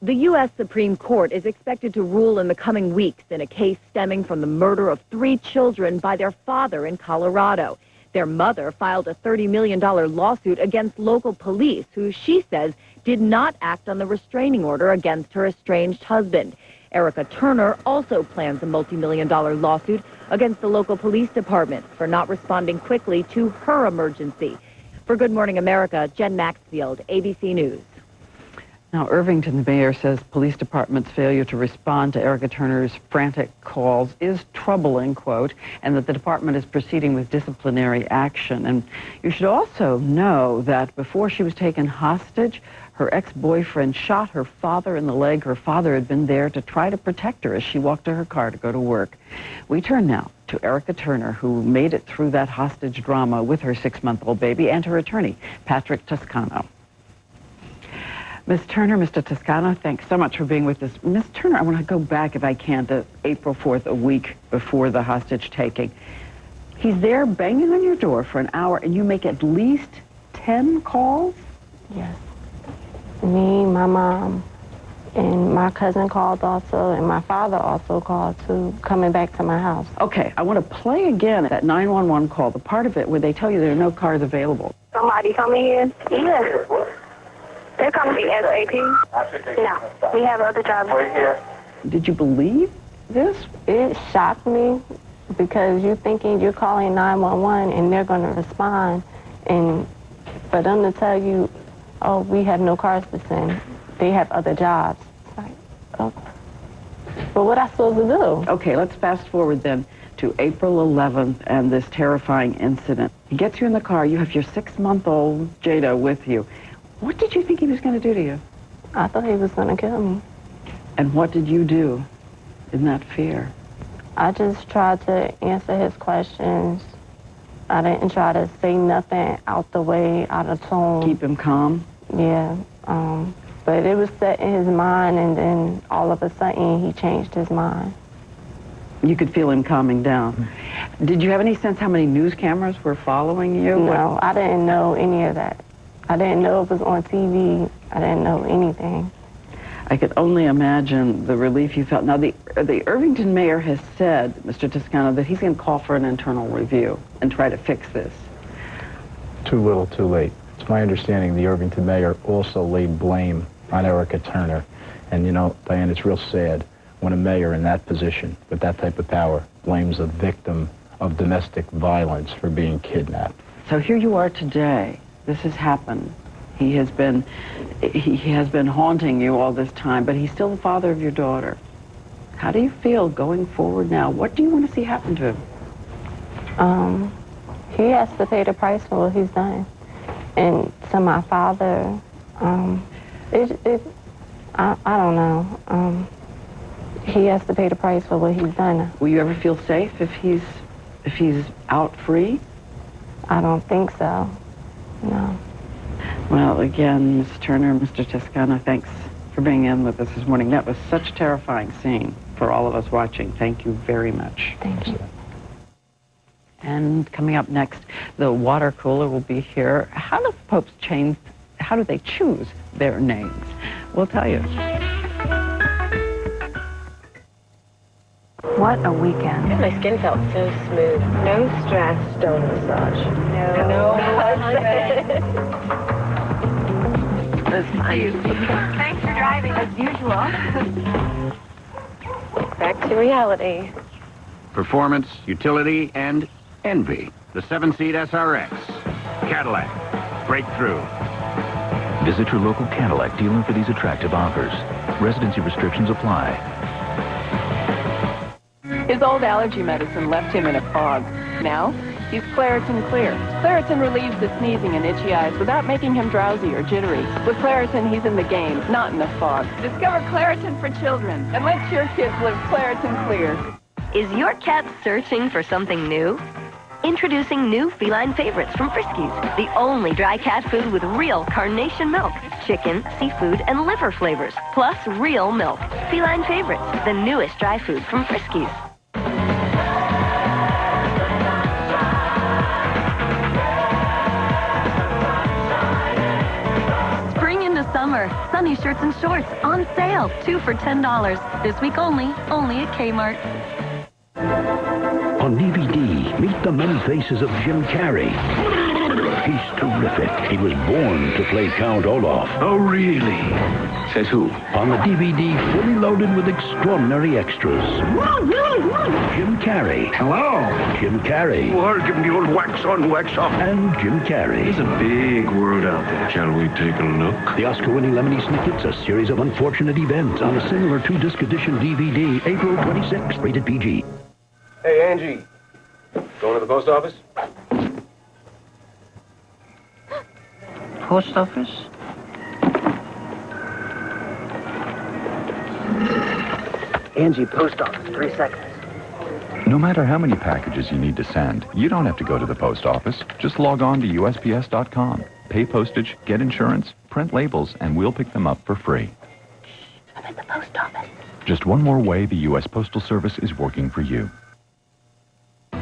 The U.S. Supreme Court is expected to rule in the coming weeks in a case stemming from the murder of 3 children by their father in Colorado. Their mother filed a $30 million lawsuit against local police, who she says did not act on the restraining order against her estranged husband. Erica Turner also plans a multi-million-dollar lawsuit against the local police department for not responding quickly to her emergency. For Good Morning America, Jen Maxfield, ABC News. Now, Irvington, the mayor, says police department's failure to respond to Erica Turner's frantic calls is troubling, quote, and that the department is proceeding with disciplinary action. And you should also know that before she was taken hostage, her ex-boyfriend shot her father in the leg. Her father had been there to try to protect her as she walked to her car to go to work. We turn now to Erica Turner, who made it through that hostage drama with her 6-month-old baby, and her attorney, Patrick Toscano. Ms. Turner, Mr. Toscano, thanks so much for being with us. Ms. Turner, I want to go back, if I can, to April 4th, a week before the hostage taking. He's there banging on your door for an hour, and you make at least 10 calls? Yes. Me, my mom, and my cousin called also, and my father also called, too, coming back to my house. Okay, I want to play again that 911 call, the part of it where they tell you there are no cars available. Somebody coming in? Yes. They're coming as AP? No, we have other jobs. Did you believe this? It shocked me because you're thinking you're calling 911 and they're going to respond, and for them to tell you, oh, we have no cars to send, they have other jobs. It's like, oh. But what am I supposed to do? Okay, let's fast forward then to April 11th and this terrifying incident. He gets you in the car. You have your 6-month-old Jada with you. What did you think he was going to do to you? I thought he was going to kill me. And what did you do in that fear? I just tried to answer his questions I didn't try to say nothing out the way, out of tone. Keep him calm? Yeah. But it was set in his mind, and then all of a sudden he changed his mind. You could feel him calming down. Did you have any sense how many news cameras were following you? No, I didn't know any of that. I didn't know it was on TV. I didn't know anything. I could only imagine the relief you felt. Now, the Irvington mayor has said, Mr. Toscano, that he's going to call for an internal review and try to fix this. Too little, too late. It's my understanding the Irvington mayor also laid blame on Erica Turner. And, you know, Diane, it's real sad when a mayor in that position, with that type of power, blames a victim of domestic violence for being kidnapped. So here you are today. This has happened. He has been haunting you all this time, but he's still the father of your daughter. How do you feel going forward now? What do you want to see happen to him? He has to pay the price for what he's done. And to my father, I don't know. He has to pay the price for what he's done. Will you ever feel safe if he's out free? I don't think so. No. Well, again, Ms. Turner, Mr. Toscano, thanks for being in with us this morning. That was such a terrifying scene for all of us watching. Thank you very much. Thank you. And coming up next, the water cooler will be here. How do popes change? How do they choose their names? We'll tell you. What a weekend. My skin felt so smooth. No stress. Stone massage. No. Thanks for driving as usual. Back to reality. Performance, utility, and envy. The 7-seat SRX. Cadillac. Breakthrough. Visit your local Cadillac dealer for these attractive offers. Residency restrictions apply. His old allergy medicine left him in a fog. Now, he's Claritin Clear. Claritin relieves the sneezing and itchy eyes without making him drowsy or jittery. With Claritin, he's in the game, not in the fog. Discover Claritin for children and let your kids live Claritin Clear. Is your cat searching for something new? Introducing new Feline Favorites from Friskies, the only dry cat food with real carnation milk, chicken, seafood, and liver flavors, plus real milk. Feline Favorites, the newest dry food from Friskies. Spring into summer, sunny shirts and shorts on sale, 2 for $10. This week only at Kmart. On DVD, meet the many faces of Jim Carrey. He's terrific. He was born to play Count Olaf. Oh, really? Says who? On the DVD, fully loaded with extraordinary extras. Jim Carrey. Hello. Jim Carrey. Well, give me the old wax on, wax off. And Jim Carrey. There's a big world out there. Shall we take a look? The Oscar-winning Lemony Snicket's a series of unfortunate events on a similar 2-disc edition DVD, April 26th, rated PG. Hey, Angie. Going to the post office? Post office? Angie, post office, 3 seconds. No matter how many packages you need to send, you don't have to go to the post office. Just log on to USPS.com. Pay postage, get insurance, print labels, and we'll pick them up for free. I'm at the post office. Just one more way the U.S. Postal Service is working for you.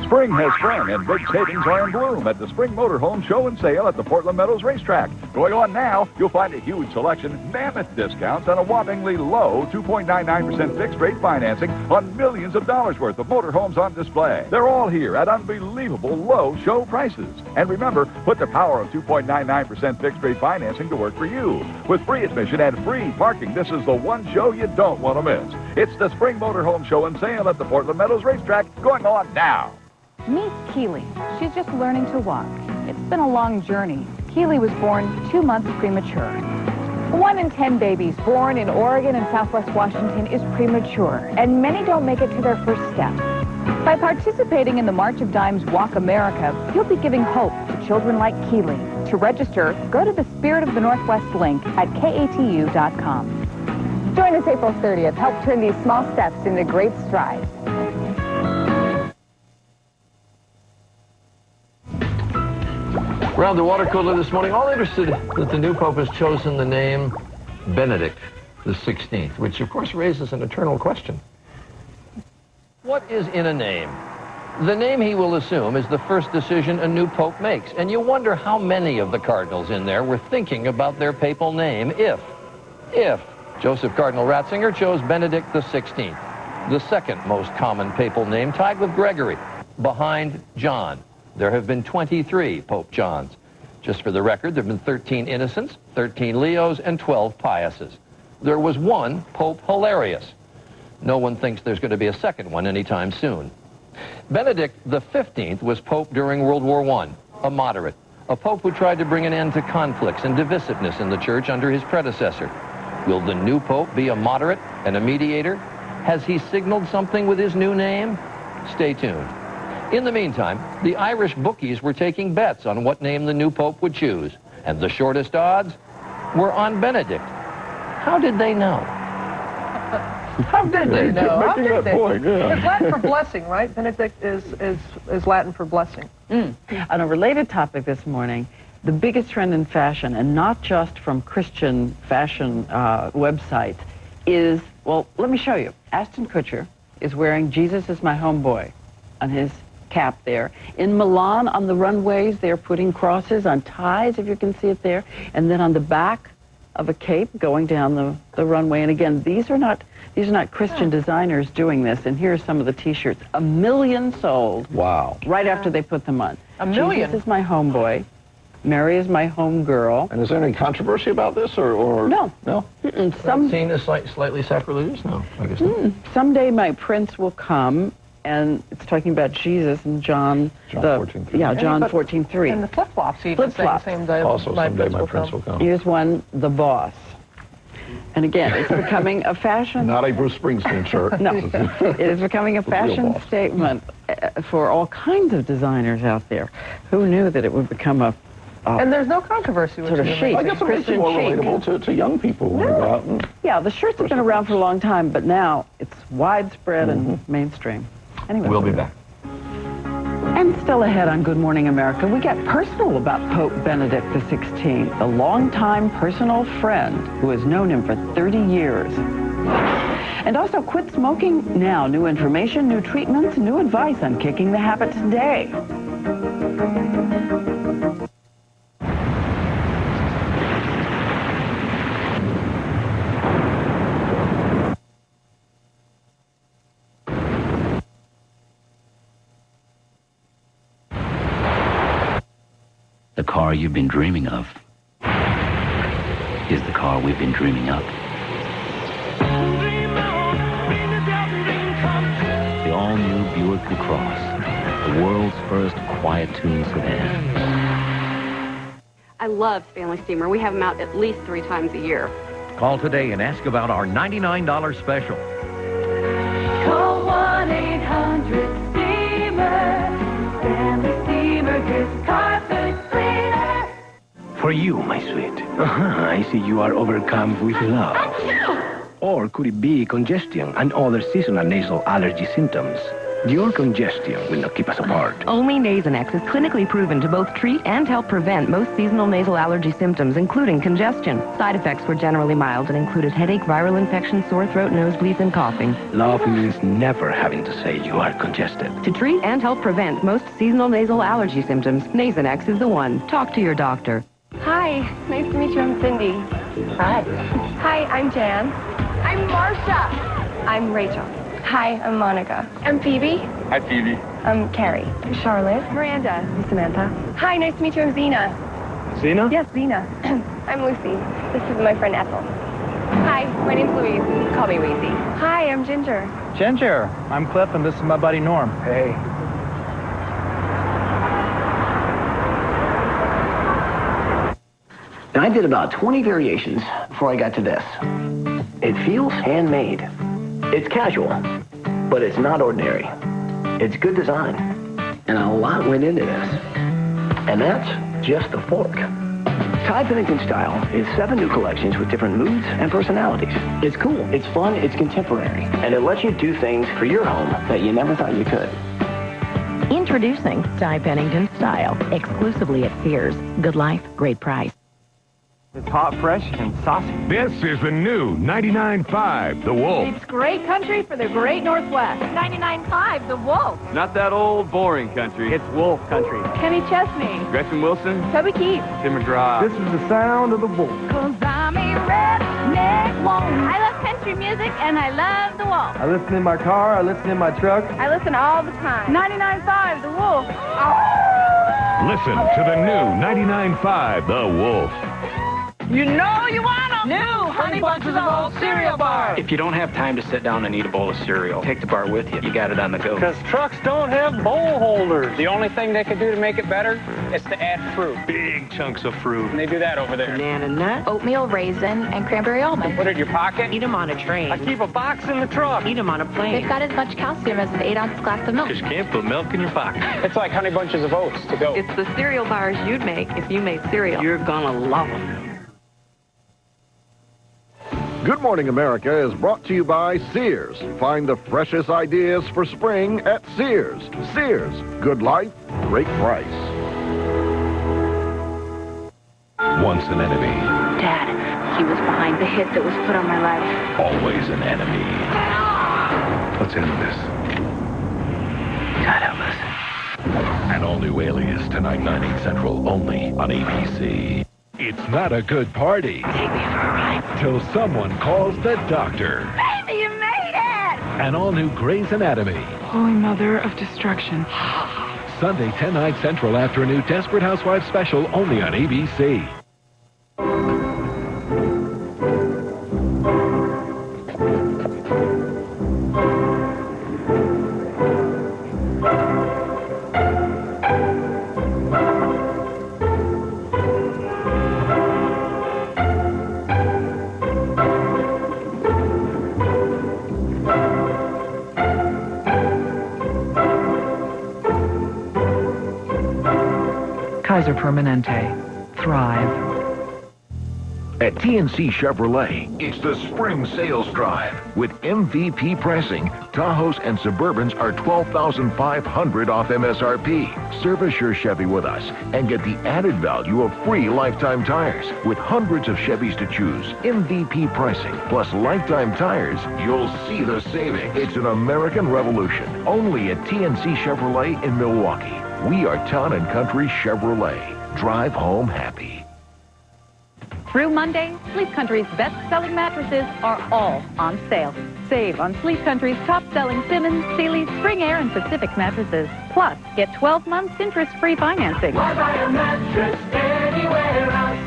Spring has sprung, and big savings are in bloom at the Spring Motorhome Show and Sale at the Portland Meadows Racetrack. Going on now, you'll find a huge selection, mammoth discounts, and a whoppingly low 2.99% fixed-rate financing on millions of dollars worth of motorhomes on display. They're all here at unbelievable low show prices. And remember, put the power of 2.99% fixed-rate financing to work for you. With free admission and free parking, this is the one show you don't want to miss. It's the Spring Motorhome Show and Sale at the Portland Meadows Racetrack, going on now. Meet Keely. She's just learning to walk. It's been a long journey. Keely was born 2 months premature. 1 in 10 babies born in Oregon and Southwest Washington is premature, and many don't make it to their first step. By participating in the March of Dimes Walk America, you'll be giving hope to children like Keely. To register, go to the Spirit of the Northwest link at KATU.com. Join us April 30th. Help turn these small steps into great strides. Around the water cooler this morning, all interested that the new Pope has chosen the name Benedict the 16th, which of course raises an eternal question. What is in a name? The name he will assume is the first decision a new Pope makes, and you wonder how many of the cardinals in there were thinking about their papal name if Joseph Cardinal Ratzinger chose Benedict the 16th, the second most common papal name, tied with Gregory, behind John. There have been 23 Pope Johns. Just for the record, there have been 13 Innocents, 13 Leos, and 12 Piuses. There was one Pope Hilarious. No one thinks there's going to be a second one anytime soon. Benedict the 15th was Pope during World War I, a moderate, a Pope who tried to bring an end to conflicts and divisiveness in the Church under his predecessor. Will the new Pope be a moderate and a mediator? Has he signaled something with his new name? Stay tuned. In the meantime, the Irish bookies were taking bets on what name the new Pope would choose, and the shortest odds were on Benedict. How did they know? How did they know? How Making did that point, yeah. It's Latin for blessing, right? Benedict is Latin for blessing. On a related topic this morning, the biggest trend in fashion, and not just from Christian fashion websites, is, well, let me show you. Ashton Kutcher is wearing Jesus is my homeboy on his cap there. In Milan, on the runways, they're putting crosses on ties, if you can see it there, and then on the back of a cape going down the runway. And again, these are not Christian designers doing this. And here are some of the T-shirts. 1 million sold. Wow. Right after they put them on. 1 million? Jesus is my homeboy. Mary is my home girl. And is there any controversy about this, or No. No? Some Seen as slightly sacrilegious? No, I guess not. Someday my prince will come, and it's talking about Jesus and John 14:3. Yeah, John 14:3. And the flip-flops even say the same day. Also, someday my prince will come. Here's one, the boss. And again, it's becoming a fashion... Not a Bruce Springsteen shirt. No, it is becoming a The real fashion boss. statement for all kinds of designers out there. Who knew that it would become a And there's no controversy with sort of it. chic. I guess it makes it more relatable to young people when they go out and... Yeah, the shirts have been around for a long time, but now it's widespread and mainstream. Anyway. We'll be back. And still ahead on Good Morning America, we get personal about Pope Benedict XVI, the longtime personal friend who has known him for 30 years. And also, quit smoking now. New information, new treatments, new advice on kicking the habit today. The car you've been dreaming of is the car we've been dreaming up. The all-new Buick LaCrosse, the world's first quiet-tuned sedan. I love Stanley Steamer. We have them out at least 3 times a year. Call today and ask about our $99 special. Call 1-800-STEAMER. Stanley Steamer gets carpet cleaner. For you, my sweet. I see you are overcome with love. Or could it be congestion and other seasonal nasal allergy symptoms? Your congestion will not keep us apart. Only Nasonex is clinically proven to both treat and help prevent most seasonal nasal allergy symptoms, including congestion. Side effects were generally mild and included headache, viral infection, sore throat, nosebleeds, and coughing. Love means never having to say you are congested. To treat and help prevent most seasonal nasal allergy symptoms, Nasonex is the one. Talk to your doctor. Hi, nice to meet you. I'm Cindy. Hi. Hi, I'm Jan. I'm Marsha. I'm Rachel. Hi, I'm Monica. I'm Phoebe. Hi, Phoebe. I'm Carrie. I'm Charlotte. Miranda. I'm Samantha. Hi, nice to meet you. I'm Zena. Zena? Yes, Zena. I'm Lucy. This is my friend Ethel. Hi, my name's Louise. Call me Weezy. Hi, I'm Ginger. Ginger, I'm Cliff, and this is my buddy Norm. Hey. And I did about 20 variations before I got to this. It feels handmade. It's casual, but it's not ordinary. It's good design, and a lot went into this. And that's just the fork. Ty Pennington Style is 7 new collections with different moods and personalities. It's cool, it's fun, it's contemporary, and it lets you do things for your home that you never thought you could. Introducing Ty Pennington Style, exclusively at Sears. Good life, great price. It's hot, fresh, and saucy. This is the new 99.5 The Wolf. It's great country for the great Northwest. 99.5 The Wolf. Not that old, boring country. It's Wolf country. Kenny Chesney. Gretchen Wilson. Toby Keith. Tim McGraw. This is the sound of the Wolf. 'Cause I'm a redneck woman. I love country music, and I love The Wolf. I listen in my car. I listen in my truck. I listen all the time. 99.5 The Wolf. Listen to the new 99.5 The Wolf. You know you want them. New Honey Bunches of Old cereal bars. If you don't have time to sit down and eat a bowl of cereal, take the bar with you. You got it on the go. Because trucks don't have bowl holders. The only thing they could do to make it better is to add fruit. Big chunks of fruit. And they do that over there. Banana nut, oatmeal raisin, and cranberry almond. Put it in your pocket. Eat them on a train. I keep a box in the truck. Eat them on a plane. They've got as much calcium as an 8-ounce glass of milk. Just can't put milk in your pocket. It's like Honey Bunches of Oats to go. It's the cereal bars you'd make if you made cereal. You're gonna love them. Good Morning America is brought to you by Sears. Find the freshest ideas for spring at Sears. Sears, good life, great price. Once an enemy, Dad, he was behind the hit that was put on my life. always an enemy. Let's end this. God help us. An all-new Alias tonight, 9/8 Central, only on ABC. It's not a good party. Take me for a ride. Till someone calls the doctor. Baby, you made it! An all-new Grey's Anatomy. Holy Mother of Destruction. Sunday, 10/9 Central, after a new Desperate Housewives special, only on ABC. Kaiser Permanente. Thrive. At TNC Chevrolet, it's the spring sales drive. With MVP pricing, Tahoes and Suburbans are $12,500 off MSRP. Service your Chevy with us and get the added value of free lifetime tires. With hundreds of Chevys to choose, MVP pricing plus lifetime tires, you'll see the savings. It's an American revolution. Only at TNC Chevrolet in Milwaukee. We are Town and Country Chevrolet. Drive home happy. Through Monday, Sleep Country's best-selling mattresses are all on sale. Save on Sleep Country's top-selling Simmons, Sealy, Spring Air, and Pacific mattresses. Plus, get 12 months interest-free financing. Why buy a mattress anywhere else?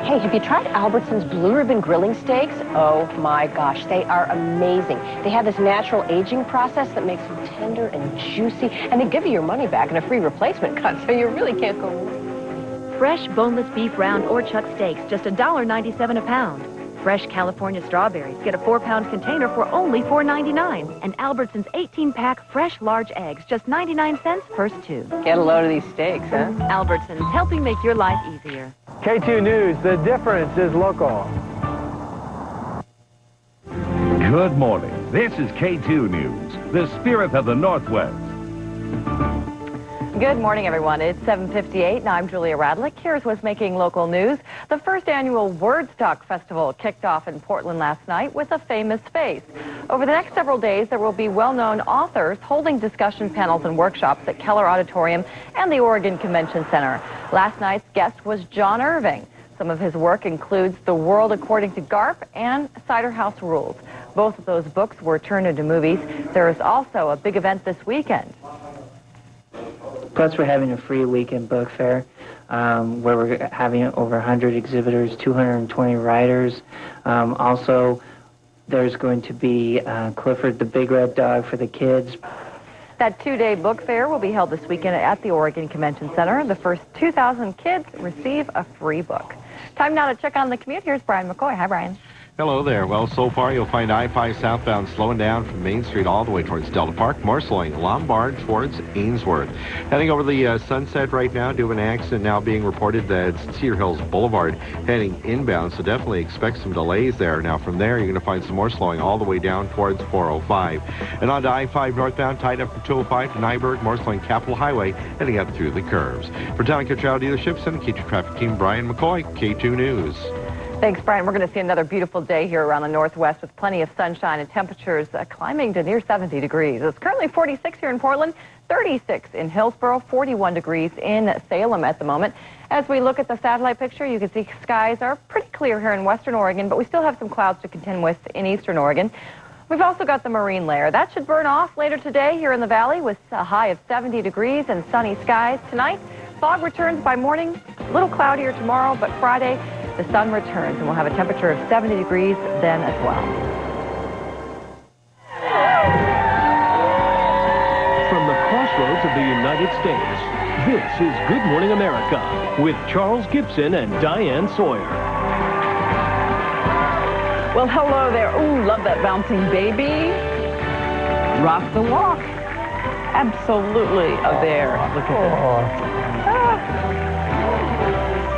Hey, have you tried Albertson's Blue Ribbon Grilling Steaks? Oh my gosh, they are amazing. They have this natural aging process that makes them tender and juicy, and they give you your money back and a free replacement cut, so you really can't go wrong. Fresh boneless beef round or chuck steaks, just $1.97 a pound. Fresh California strawberries, get a 4-pound container for only $4.99. And Albertson's 18-pack fresh large eggs, just 99 cents first 2. Get a load of these steaks, huh? Albertson's, helping make your life easier. K2 News, the difference is local. Good morning. This is K2 News, the spirit of the Northwest. Good morning, everyone. It's 7:58, and I'm Julia Radlick. Here's what's making local news. The first annual Wordstock Festival kicked off in Portland last night with a famous face. Over the next several days, there will be well-known authors holding discussion panels and workshops at Keller Auditorium and the Oregon Convention Center. Last night's guest was John Irving. Some of his work includes The World According to Garp and Cider House Rules. Both of those books were turned into movies. There is also a big event this weekend. Plus, we're having a free weekend book fair where we're having over 100 exhibitors, 220 writers. Also, there's going to be Clifford the Big Red Dog for the kids. That 2-day book fair will be held this weekend at the Oregon Convention Center. The first 2,000 kids receive a free book. Time now to check on the commute. Here's Brian McCoy. Hi, Brian. Hello there. Well, so far you'll find I-5 southbound slowing down from Main Street all the way towards Delta Park. More slowing Lombard towards Ainsworth. Heading over the Sunset right now, due to an accident now being reported that it's Cedar Hills Boulevard heading inbound, so definitely expect some delays there. Now from there, you're going to find some more slowing all the way down towards 405. And on to I-5 northbound, tied up from 205 to Nyberg, more slowing Capitol Highway heading up through the curves. For Town & Country Auto Dealerships and K2 Traffic Team, Brian McCoy, K2 News. Thanks, Brian. We're going to see another beautiful day here around the Northwest with plenty of sunshine and temperatures climbing to near 70 degrees. It's currently 46 here in Portland, 36 in Hillsborough, 41 degrees in Salem at the moment. As we look at the satellite picture, you can see skies are pretty clear here in western Oregon, but we still have some clouds to contend with in eastern Oregon. We've also got the marine layer. That should burn off later today here in the valley with a high of 70 degrees and sunny skies. Tonight, fog returns by morning, a little cloudier tomorrow, but Friday, the sun returns, and we'll have a temperature of 70 degrees then as well. From the crossroads of the United States, this is Good Morning America with Charles Gibson and Diane Sawyer. Well, hello there. Ooh, love that bouncing baby. Rock the walk. Absolutely a bear. Look at this.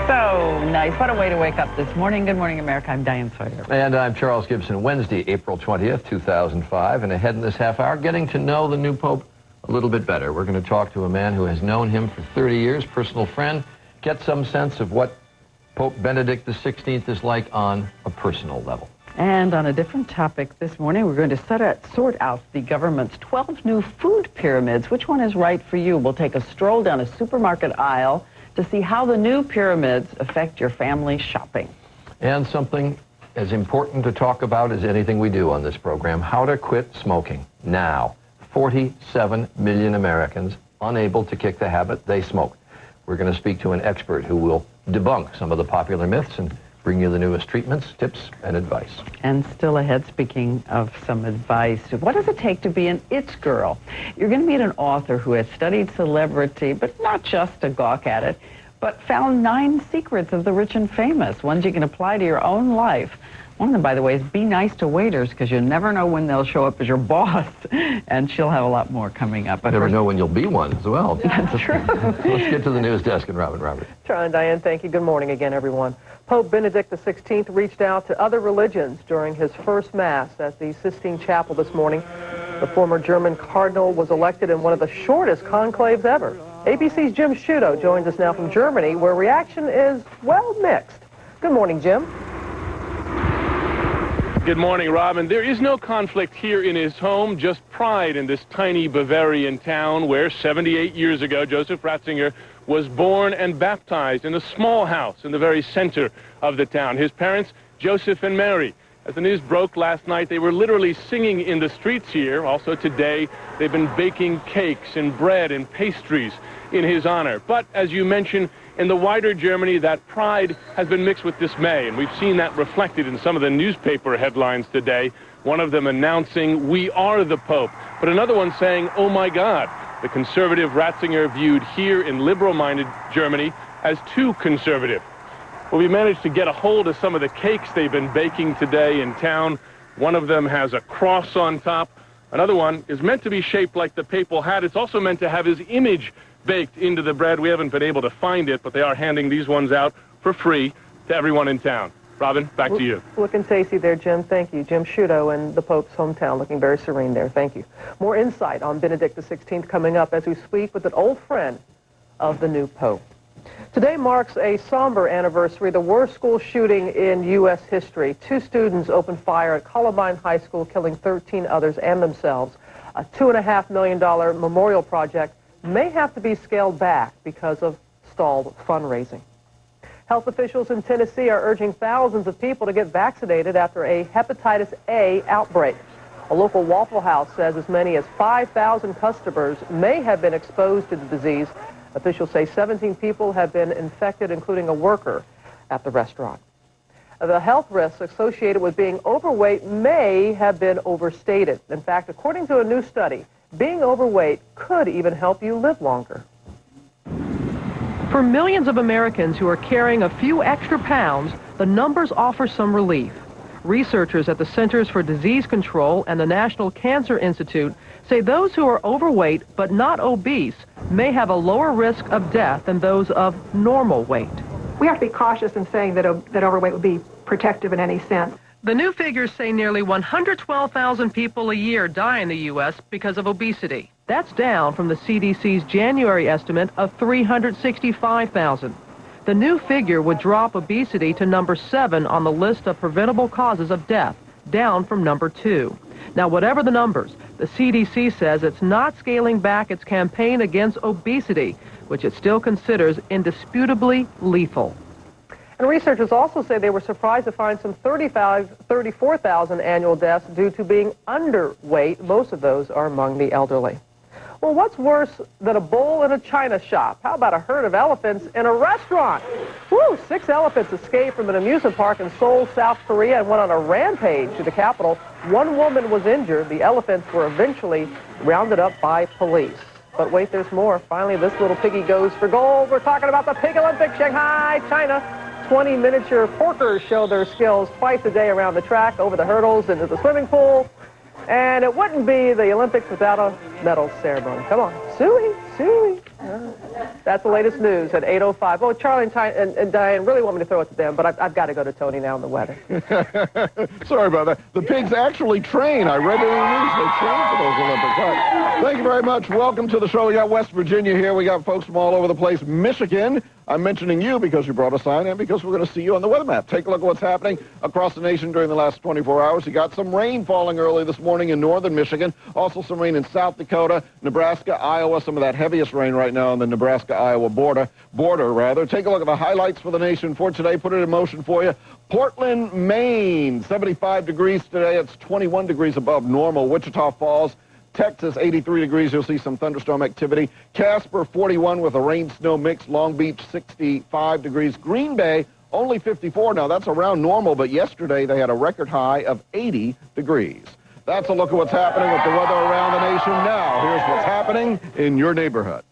So nice. What a way to wake up this morning. Good morning, America. I'm Diane Sawyer. And I'm Charles Gibson. Wednesday, April 20th, 2005. And ahead in this half hour, getting to know the new Pope a little bit better. We're going to talk to a man who has known him for 30 years, personal friend, get some sense of what Pope Benedict XVI is like on a personal level. And on a different topic this morning, we're going to sort out the government's 12 new food pyramids. Which one is right for you? We'll take a stroll down a supermarket aisle to see how the new pyramids affect your family shopping. And something as important to talk about as anything we do on this program, how to quit smoking now. 47 million Americans unable to kick the habit they smoke. We're going to speak to an expert who will debunk some of the popular myths and bring you the newest treatments, tips, and advice. And still ahead, speaking of some advice, what does it take to be an It's girl? You're going to meet an author who has studied celebrity, but not just to gawk at it, but found 9 secrets of the rich and famous, ones you can apply to your own life. One of them, by the way, is be nice to waiters, because you never know when they'll show up as your boss, and she'll have a lot more coming up. I never know when you'll be one as well. That's true. Let's get to the news desk and Robert. Charlie and Diane, thank you. Good morning again, everyone. Pope Benedict XVI reached out to other religions during his first Mass at the Sistine Chapel this morning. The former German cardinal was elected in one of the shortest conclaves ever. ABC's Jim Sciutto joins us now from Germany, where reaction is, well, mixed. Good morning, Jim. Good morning, Robin. There is no conflict here in his home, just pride in this tiny Bavarian town where 78 years ago Joseph Ratzinger was born and baptized in a small house in the very center of the town. His parents, Joseph and Mary. As the news broke last night, they were literally singing in the streets here. Also today, they've been baking cakes and bread and pastries in his honor. But as you mentioned, in the wider Germany, that pride has been mixed with dismay, and we've seen that reflected in some of the newspaper headlines today. One of them announcing, "We are the Pope," but another one saying, "Oh my God." The conservative Ratzinger viewed here in liberal-minded Germany as too conservative. Well, we managed to get a hold of some of the cakes they've been baking today in town. One of them has a cross on top. Another one is meant to be shaped like the papal hat. It's also meant to have his image baked into the bread. We haven't been able to find it, but they are handing these ones out for free to everyone in town. Robin, back to you. Looking tasty there, Jim. Thank you. Jim Sciutto in the Pope's hometown, looking very serene there. Thank you. More insight on Benedict XVI coming up as we speak with an old friend of the new Pope. Today marks a somber anniversary, the worst school shooting in U.S. history. 2 students opened fire at Columbine High School, killing 13 others and themselves. A $2.5 million memorial project may have to be scaled back because of stalled fundraising. Health officials in Tennessee are urging thousands of people to get vaccinated after a hepatitis A outbreak. A local Waffle House says as many as 5,000 customers may have been exposed to the disease. Officials say 17 people have been infected, including a worker at the restaurant. The health risks associated with being overweight may have been overstated. In fact, according to a new study, being overweight could even help you live longer. For millions of Americans who are carrying a few extra pounds, the numbers offer some relief. Researchers at the Centers for Disease Control and the National Cancer Institute say those who are overweight but not obese may have a lower risk of death than those of normal weight. We have to be cautious in saying that overweight would be protective in any sense. The new figures say nearly 112,000 people a year die in the U.S. because of obesity. That's down from the CDC's January estimate of 365,000. The new figure would drop obesity to number 7 on the list of preventable causes of death, down from number 2. Now, whatever the numbers, the CDC says it's not scaling back its campaign against obesity, which it still considers indisputably lethal. And researchers also say they were surprised to find some 34,000 annual deaths due to being underweight. Most of those are among the elderly. Well, what's worse than a bull in a china shop? How about a herd of elephants in a restaurant? Woo! 6 elephants escaped from an amusement park in Seoul, South Korea, and went on a rampage to the capital. 1 woman was injured. The elephants were eventually rounded up by police. But wait, there's more. Finally, this little piggy goes for gold. We're talking about the Pig Olympics, Shanghai, China. 20 miniature porkers show their skills twice a day around the track, over the hurdles, into the swimming pool. And it wouldn't be the Olympics without a medal ceremony. Come on. Suey. That's the latest news at 8:05. Oh, Charlie and Diane really want me to throw it to them, but I've got to go to Tony now in the weather. Sorry about that. The pigs actually train. I read it in the news. They train for those Olympics. All right. Thank you very much. Welcome to the show. We got West Virginia here. We got folks from all over the place. Michigan. I'm mentioning you because you brought a sign and because we're going to see you on the weather map. Take a look at what's happening across the nation during the last 24 hours. You got some rain falling early this morning in northern Michigan. Also some rain in South Dakota, Nebraska, Iowa. Some of that heaviest rain right now on the Nebraska-Iowa border. Take a look at the highlights for the nation for today. Put it in motion for you. Portland, Maine, 75 degrees today. It's 21 degrees above normal. Wichita Falls, Texas, 83 degrees. You'll see some thunderstorm activity. Casper, 41 with a rain-snow mix. Long Beach, 65 degrees. Green Bay, only 54. Now, that's around normal, but yesterday they had a record high of 80 degrees. That's a look at what's happening with the weather around the nation. Now, here's what's happening in your neighborhood.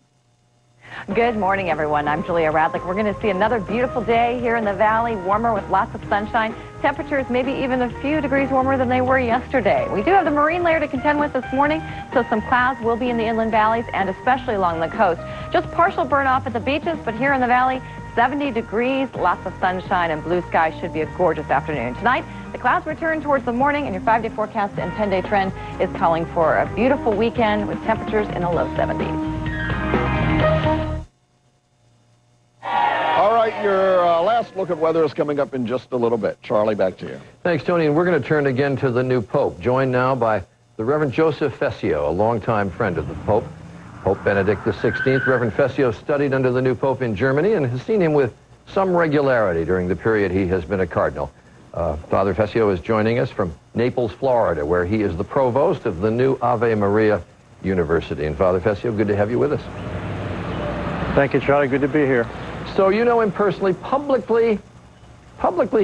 Good morning, everyone. I'm Julia Radlick. We're going to see another beautiful day here in the valley, warmer with lots of sunshine. Temperatures maybe even a few degrees warmer than they were yesterday. We do have the marine layer to contend with this morning, so some clouds will be in the inland valleys and especially along the coast. Just partial burn off at the beaches, but here in the valley, 70 degrees, lots of sunshine and blue skies. Should be a gorgeous afternoon. Tonight, the clouds return towards the morning, and your 5-day forecast and 10-day trend is calling for a beautiful weekend with temperatures in the low 70s. All right, your last look at weather is coming up in just a little bit. Charlie, back to you. Thanks, Tony. And we're going to turn again to the new Pope, joined now by the Reverend Joseph Fessio, a longtime friend of the Pope, Pope Benedict XVI. Reverend Fessio studied under the new Pope in Germany and has seen him with some regularity during the period he has been a cardinal. Father Fessio is joining us from Naples, Florida, where he is the provost of the new Ave Maria University. And Father Fessio, good to have you with us. Thank you, Charlie. Good to be here. So you know him personally. Publicly,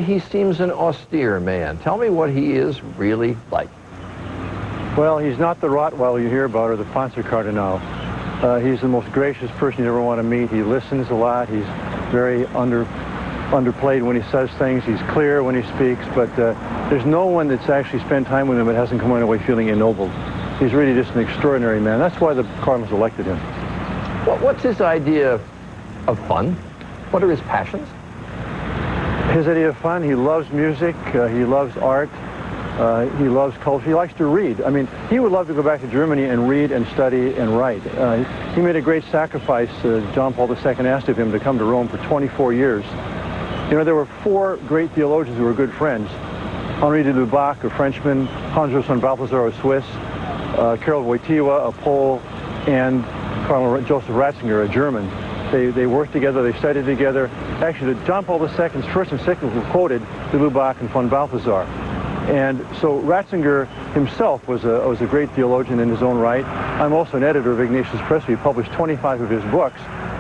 he seems an austere man. Tell me what he is really like. Well, he's not the Rottweiler you hear about or the Panzer Cardinal. He's the most gracious person you ever want to meet. He listens a lot. He's very underplayed when he says things. He's clear when he speaks, but there's no one that's actually spent time with him that hasn't come away feeling ennobled. He's really just an extraordinary man. That's why the cardinals elected him. What's his idea of fun? What are his passions? His idea of fun, he loves music, he loves art, he loves culture, he likes to read. I mean, he would love to go back to Germany and read and study and write. He made a great sacrifice. John Paul II asked of him to come to Rome for 24 years. You know, there were 4 great theologians who were good friends. Henri de Lubac, a Frenchman, Hans von Balthasar, a Swiss, Karol Wojtyła, a Pole, and Cardinal Joseph Ratzinger, a German. They worked together, they studied together. Actually, John Paul II's first encyclical quoted de Lubac and von Balthasar. And so Ratzinger himself was a great theologian in his own right. I'm also an editor of Ignatius Press. We published 25 of his books.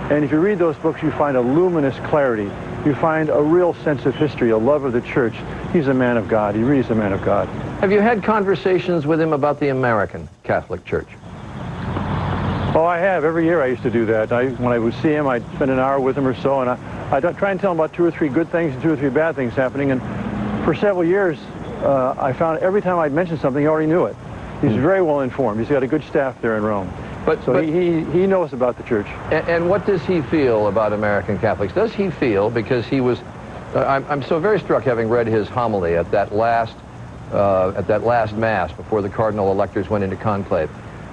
And if you read those books, you find a luminous clarity. You find a real sense of history, a love of the church. He's a man of God. He really is a man of God. Have you had conversations with him about the American Catholic Church? Oh, I have. Every year I used to do that. When I would see him, I'd spend an hour with him or so, and I'd try and tell him about 2 or 3 good things and 2 or 3 bad things happening. And for several years, I found every time I'd mention something, he already knew it. He's very well informed. He's got a good staff there in Rome. But he knows about the church. And what does he feel about American Catholics? Does he feel, because he was, I'm so very struck having read his homily at that last Mass before the cardinal electors went into conclave.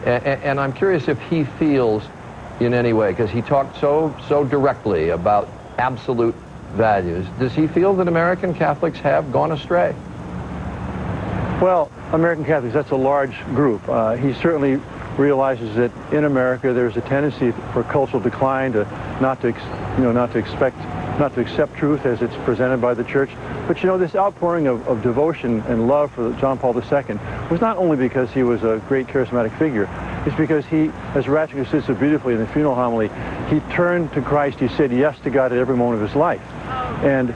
And I'm curious if he feels in any way, because he talked so directly about absolute values. Does he feel that American Catholics have gone astray? Well, American Catholics, that's a large group. He certainly realizes that in America there's a tendency for cultural decline, to not to accept truth as it's presented by the church. But you know, this outpouring of devotion and love for John Paul II was not only because he was a great charismatic figure, it's because he, as Ratzinger said so beautifully in the funeral homily, he turned to Christ, he said yes to God at every moment of his life. And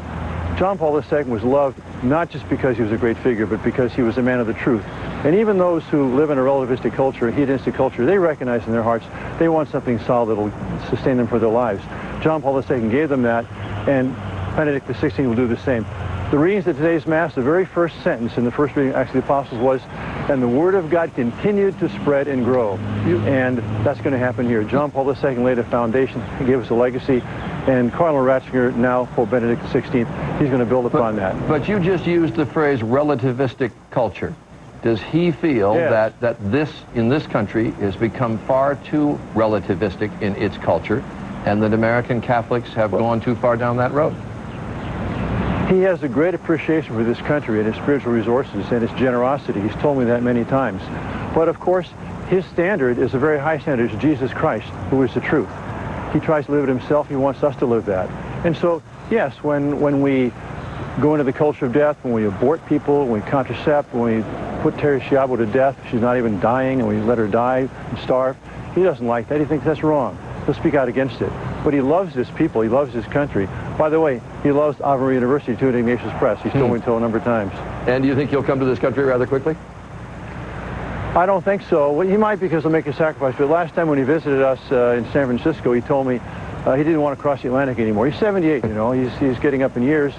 John Paul II was loved not just because he was a great figure, but because he was a man of the truth. And even those who live in a relativistic culture, a hedonistic culture, they recognize in their hearts they want something solid that will sustain them for their lives. John Paul II gave them that, and Benedict XVI will do the same. The readings of today's Mass, the very first sentence in the first reading of Acts of the Apostles was, and the Word of God continued to spread and grow. And that's going to happen here. John Paul II laid a foundation, he gave us a legacy, and Cardinal Ratzinger, now Pope Benedict XVI, he's going to build upon that. But you just used the phrase relativistic culture. Does he feel that this, in this country, has become far too relativistic in its culture, and that American Catholics have gone too far down that road? He has a great appreciation for this country and its spiritual resources and its generosity. He's told me that many times. But of course, his standard is a very high standard. It's Jesus Christ, who is the truth. He tries to live it himself. He wants us to live that. And so, yes, when we go into the culture of death, when we abort people, when we contracept, when we put Terri Schiavo to death, she's not even dying, and we let her die and starve, he doesn't like that. He thinks that's wrong. He'll speak out against it. But he loves his people. He loves his country. By the way, he loves Ave Maria University too, at Ignatius Press. He's told me so a number of times. And do you think he'll come to this country rather quickly? I don't think so. Well, he might, because he'll make a sacrifice. But last time when he visited us in San Francisco, he told me he didn't want to cross the Atlantic anymore. He's 78, you know. He's getting up in years,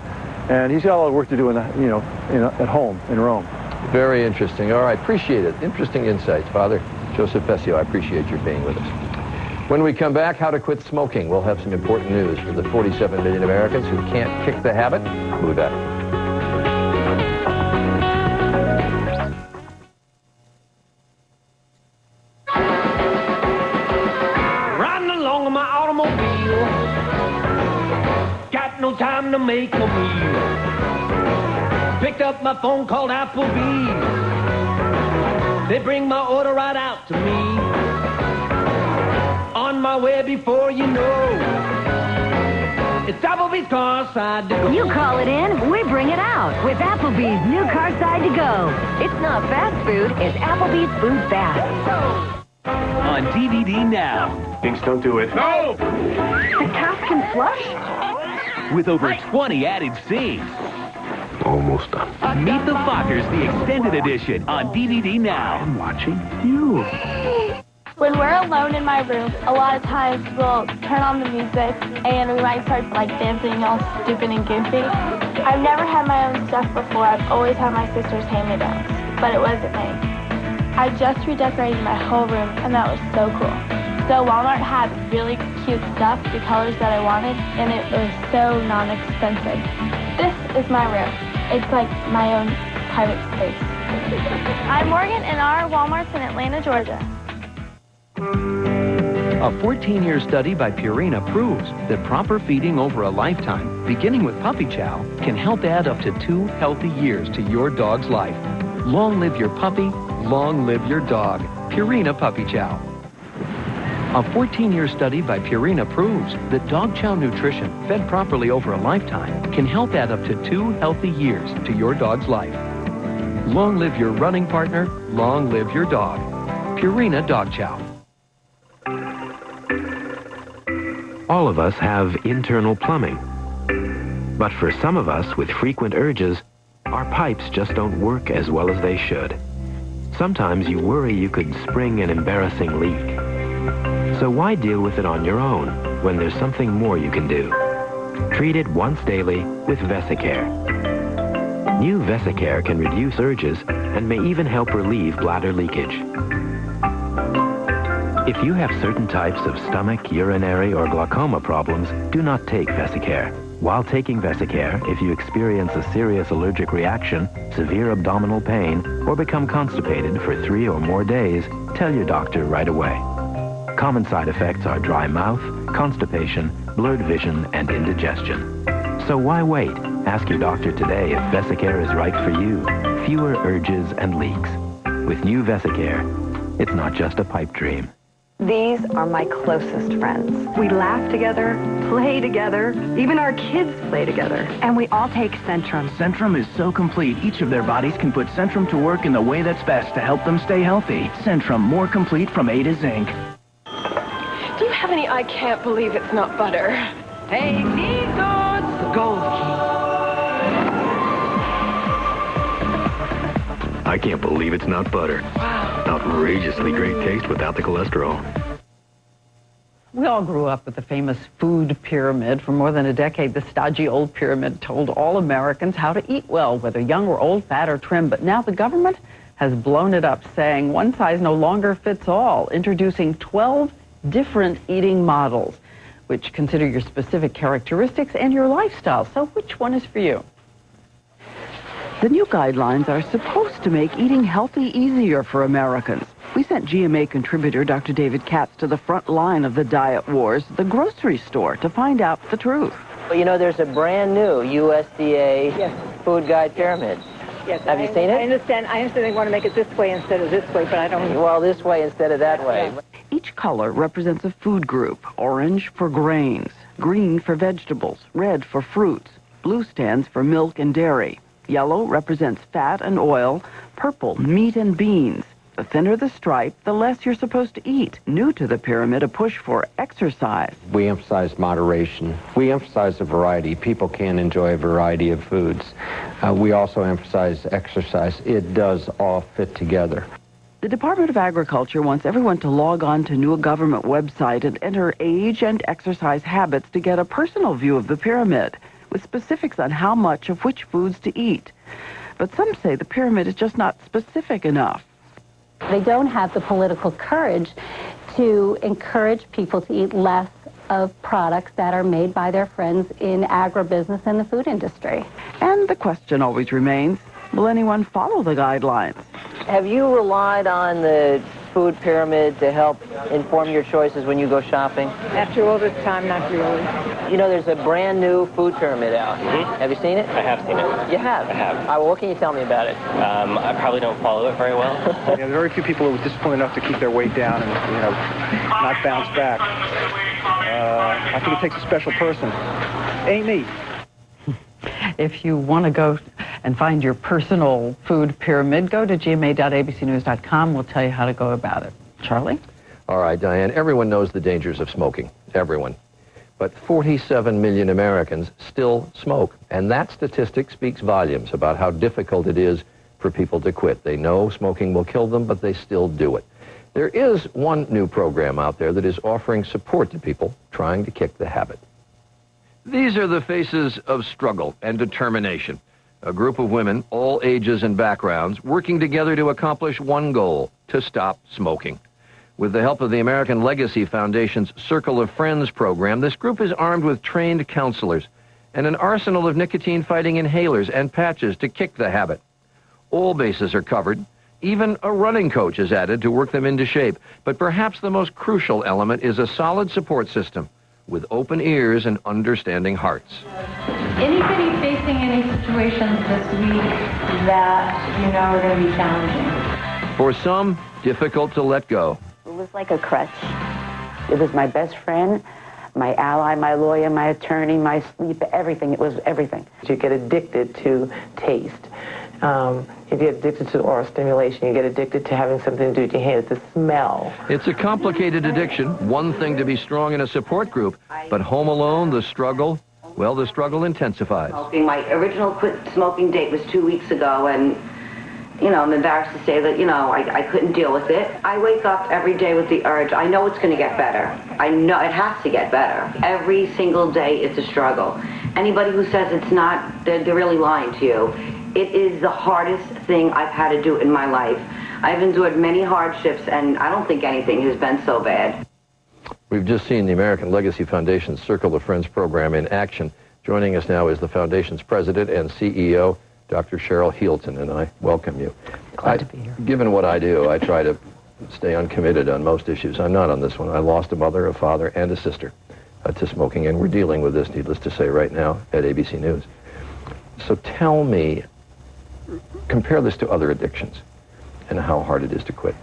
and he's got a lot of work to do at home in Rome. Very interesting. All right, appreciate it. Interesting insights, Father Joseph Fessio. I appreciate your being with us. When we come back, how to quit smoking. We'll have some important news for the 47 million Americans who can't kick the habit. We'll be back. Riding along in my automobile, got no time to make a meal. Picked up my phone, called Applebee's. They bring my order right out to me. On my way before you know, it's Applebee's Car Side to Go. You call it in, we bring it out with Applebee's new Car Side to Go. It's not fast food, it's Applebee's Food Fast. On DVD now. Pinks, don't do it. No! The cast can flush? With over 20 added scenes. Almost done. Meet the Fockers, the extended edition, on DVD now. I'm watching you. When we're alone in my room, a lot of times we'll turn on the music and we might start like dancing all stupid and goofy. I've never had my own stuff before. I've always had my sister's hand-me-downs, but it wasn't me. I just redecorated my whole room and that was so cool. So Walmart had really cute stuff, the colors that I wanted, and it was so non-expensive. This is my room. It's like my own private space. I'm Morgan and our Walmart's in Atlanta, Georgia. A 14-year study by Purina proves that proper feeding over a lifetime, beginning with puppy chow, can help add up to 2 healthy years to your dog's life. Long live your puppy, long live your dog. Purina Puppy Chow. A 14-year study by Purina proves that dog chow nutrition, fed properly over a lifetime, can help add up to 2 healthy years to your dog's life. Long live your running partner, long live your dog. Purina Dog Chow. All of us have internal plumbing. But for some of us with frequent urges, our pipes just don't work as well as they should. Sometimes you worry you could spring an embarrassing leak. So why deal with it on your own when there's something more you can do? Treat it once daily with Vesicare. New Vesicare can reduce urges and may even help relieve bladder leakage. If you have certain types of stomach, urinary, or glaucoma problems, do not take Vesicare. While taking Vesicare, if you experience a serious allergic reaction, severe abdominal pain, or become constipated for 3 or more days, tell your doctor right away. Common side effects are dry mouth, constipation, blurred vision, and indigestion. So why wait? Ask your doctor today if Vesicare is right for you. Fewer urges and leaks. With new Vesicare, it's not just a pipe dream. These are my closest friends. We laugh together, play together, even our kids play together. And we all take Centrum. Centrum is so complete, each of their bodies can put Centrum to work in the way that's best to help them stay healthy. Centrum, more complete from A to Zinc. Do you have any I can't believe it's not butter? Hey, Nico's Gold I can't believe it's not butter. Wow. Outrageously great taste without the cholesterol. We all grew up with the famous food pyramid. For more than a decade, the stodgy old pyramid told all Americans how to eat well, whether young or old, fat or trim. But now the government has blown it up, saying one size no longer fits all, introducing 12 different eating models, which consider your specific characteristics and your lifestyle. So which one is for you? The new guidelines are supposed to make eating healthy easier for Americans. We sent GMA contributor Dr. David Katz to the front line of the diet wars, the grocery store, to find out the truth. Well, you know, there's a brand new USDA food guide pyramid. Yes, Have you seen it? I understand they want to make it this way instead of this way, but I don't... Well, this way instead of that way. Each color represents a food group. Orange for grains, green for vegetables, red for fruits, blue stands for milk and dairy. Yellow represents fat and oil, purple, meat and beans. The thinner the stripe, the less you're supposed to eat. New to the pyramid, a push for exercise. We emphasize moderation. We emphasize a variety. People can enjoy a variety of foods. We also emphasize exercise. It does all fit together. The Department of Agriculture wants everyone to log on to new government website and enter age and exercise habits to get a personal view of the pyramid, with specifics on how much of which foods to eat. But some say the pyramid is just not specific enough. They don't have the political courage to encourage people to eat less of products that are made by their friends in agribusiness and the food industry. And the question always remains, will anyone follow the guidelines? Have you relied on the food pyramid to help inform your choices when you go shopping? After all this time, not really. You know, there's a brand new food pyramid out. Have you seen it? I have seen it. You have? I have. All right, well, what can you tell me about it? I probably don't follow it very well. Yeah, very few people are disciplined enough to keep their weight down and, not bounce back. I think it takes a special person. Ain't me. If you want to go and find your personal food pyramid, go to gma.abcnews.com. We'll tell you how to go about it. Charlie? All right, Diane, everyone knows the dangers of smoking. Everyone. But 47 million Americans still smoke. And that statistic speaks volumes about how difficult it is for people to quit. They know smoking will kill them, but they still do it. There is one new program out there that is offering support to people trying to kick the habit. These are the faces of struggle and determination. A group of women, all ages and backgrounds, working together to accomplish one goal, to stop smoking. With the help of the American Legacy Foundation's Circle of Friends program, this group is armed with trained counselors and an arsenal of nicotine-fighting inhalers and patches to kick the habit. All bases are covered. Even a running coach is added to work them into shape. But perhaps the most crucial element is a solid support system with open ears and understanding hearts. Anybody facing any situations this week that are going to be challenging? For some, difficult to let go. It was like a crutch. It was my best friend, my ally, my lawyer, my attorney, my sleep, everything. It was everything. You get addicted to taste. You get addicted to oral stimulation. You get addicted to having something to do with your hands, the smell. It's a complicated addiction. One thing to be strong in a support group, but home alone, the struggle, well, the struggle intensifies. My original quit smoking date was 2 weeks ago, and, I'm embarrassed to say that, I couldn't deal with it. I wake up every day with the urge. I know it's going to get better. I know it has to get better. Every single day it's a struggle. Anybody who says it's not, they're really lying to you. It is the hardest thing I've had to do in my life. I've endured many hardships, and I don't think anything has been so bad. We've just seen the American Legacy Foundation's Circle of Friends program in action. Joining us now is the Foundation's president and CEO, Dr. Cheryl Healton, and I welcome you. Glad to be here. Given what I do, I try to stay uncommitted on most issues. I'm not on this one. I lost a mother, a father, and a sister to smoking, and we're dealing with this, needless to say, right now at ABC News. So tell me, compare this to other addictions and how hard it is to quit.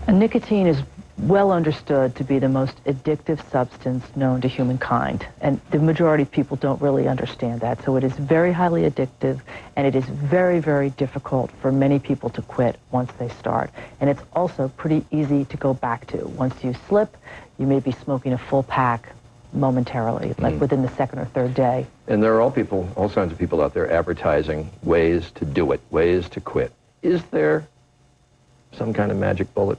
Nicotine is well understood to be the most addictive substance known to humankind, and the majority of people don't really understand that. So it is very highly addictive, and it is very, very difficult for many people to quit once they start. And it's also pretty easy to go back to. Once you slip, you may be smoking a full pack momentarily, like within the second or third day. And there are all kinds of people out there advertising ways to do it, ways to quit. Is there some kind of magic bullet?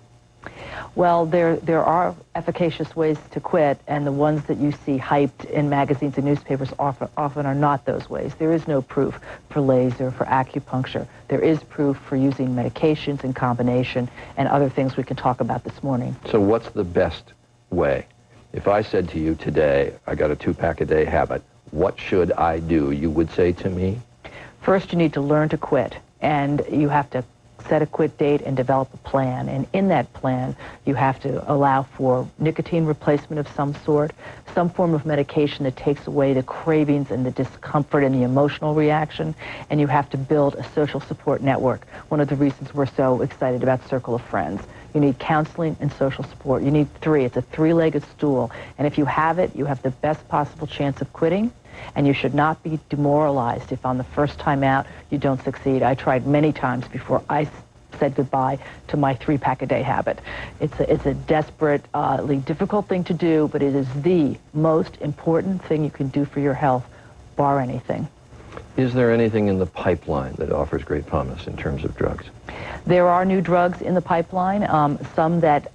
Well, there are efficacious ways to quit, and the ones that you see hyped in magazines and newspapers often are not those ways. There is no proof for laser, for acupuncture. There is proof for using medications in combination and other things we can talk about this morning. So what's the best way? If I said to you today, I got a 2-pack-a-day habit, what should I do? You would say to me? First, you need to learn to quit, and you have to set a quit date and develop a plan. And in that plan, you have to allow for nicotine replacement of some sort, some form of medication that takes away the cravings and the discomfort and the emotional reaction, and you have to build a social support network. One of the reasons we're so excited about Circle of Friends. You need counseling and social support. You need 3. It's a 3-legged stool. And if you have it, you have the best possible chance of quitting. And you should not be demoralized if on the first time out you don't succeed. I tried many times before I said goodbye to my 3-pack-a-day habit. It's a desperately difficult thing to do, but it is the most important thing you can do for your health, bar anything. Is there anything in the pipeline that offers great promise in terms of drugs? There are new drugs in the pipeline, some that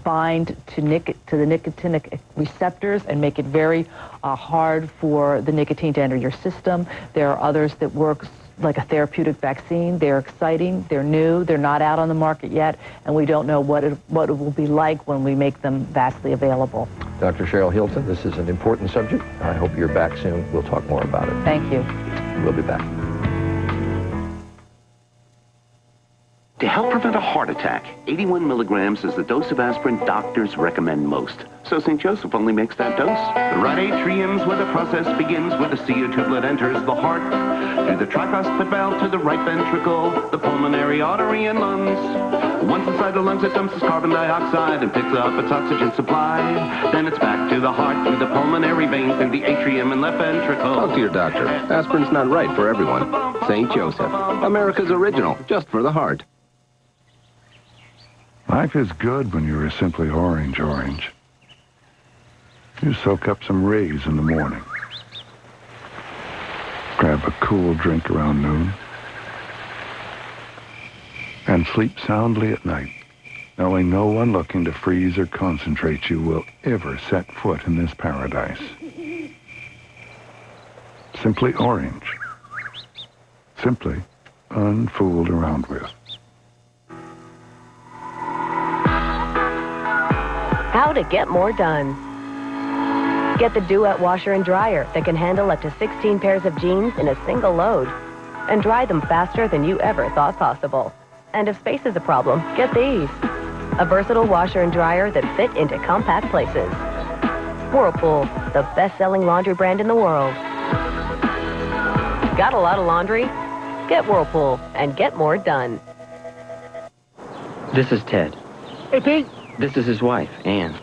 bind to the nicotinic receptors and make it very hard for the nicotine to enter your system. There are others that work like a therapeutic vaccine. They're exciting, they're new, they're not out on the market yet, and we don't know what it will be like when we make them vastly available. Dr. Cheryl Healton, this is an important subject. I hope you're back soon. We'll talk more about it. Thank you. We'll be back. To help prevent a heart attack, 81 milligrams is the dose of aspirin doctors recommend most. So St. Joseph only makes that dose. The right atrium's where the process begins, where the CO tublet enters the heart. Through the tricuspid valve to the right ventricle, the pulmonary artery and lungs. Once inside the lungs, it dumps its carbon dioxide and picks up its oxygen supply. Then it's back to the heart, through the pulmonary vein, through the atrium and left ventricle. Talk to your doctor. Aspirin's not right for everyone. St. Joseph, America's original, just for the heart. Life is good when you are simply orange. You soak up some rays in the morning. Grab a cool drink around noon. And sleep soundly at night, knowing no one looking to freeze or concentrate you will ever set foot in this paradise. Simply orange. Simply unfooled around with. How to get more done. Get the Duet washer and dryer that can handle up to 16 pairs of jeans in a single load and dry them faster than you ever thought possible. And if space is a problem, get these. A versatile washer and dryer that fit into compact places. Whirlpool, the best-selling laundry brand in the world. Got a lot of laundry? Get Whirlpool and get more done. This is Ted. Hey, Pete. This is his wife, Ann.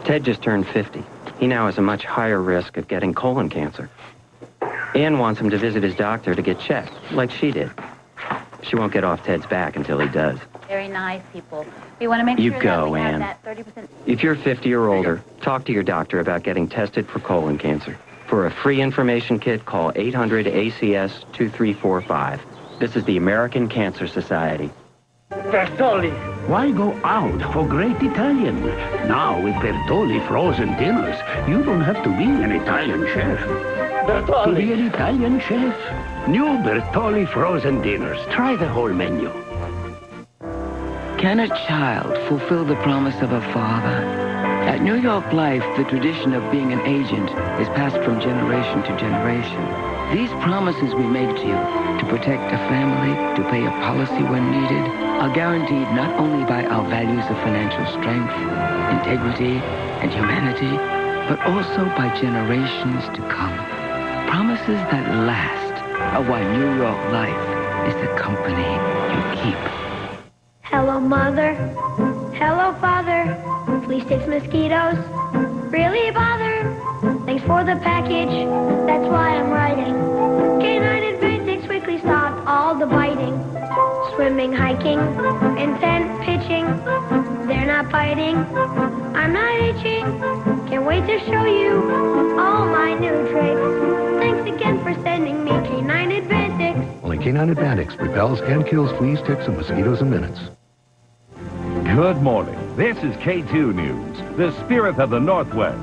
Ted just turned 50. He now has a much higher risk of getting colon cancer. Ann wants him to visit his doctor to get checked, like she did. She won't get off Ted's back until he does. Very nice people. We want to make You sure go, that we Ann. have that 30%. If you're 50 or older, talk to your doctor about getting tested for colon cancer. For a free information kit, call 800-ACS-2345. This is the American Cancer Society. Bertolli. Why go out for great Italian? Now with Bertolli frozen dinners, you don't have to be an Italian chef. Bertolli. To be an Italian chef, New Bertoli frozen dinners. Try the whole menu. Can a child fulfill the promise of a father? At New York Life, the tradition of being an agent is passed from generation to generation. These promises we make to you, to protect a family, to pay a policy when needed, are guaranteed not only by our values of financial strength, integrity, and humanity, but also by generations to come. Promises that last are why New York Life is the company you keep. Hello, Mother. Hello, Father. Flea sticks, mosquitoes really bother. Thanks for the package. That's why I'm writing. Canine Advantix quickly stopped all the biting. Swimming, hiking, and then pitching. They're not biting. I'm not itching. Can't wait to show you all my new tricks. Thanks again for sending me Canine Advantix. Only Canine Advantix repels and kills fleas, ticks, and mosquitoes in minutes. Good morning. This is K2 News, the spirit of the Northwest.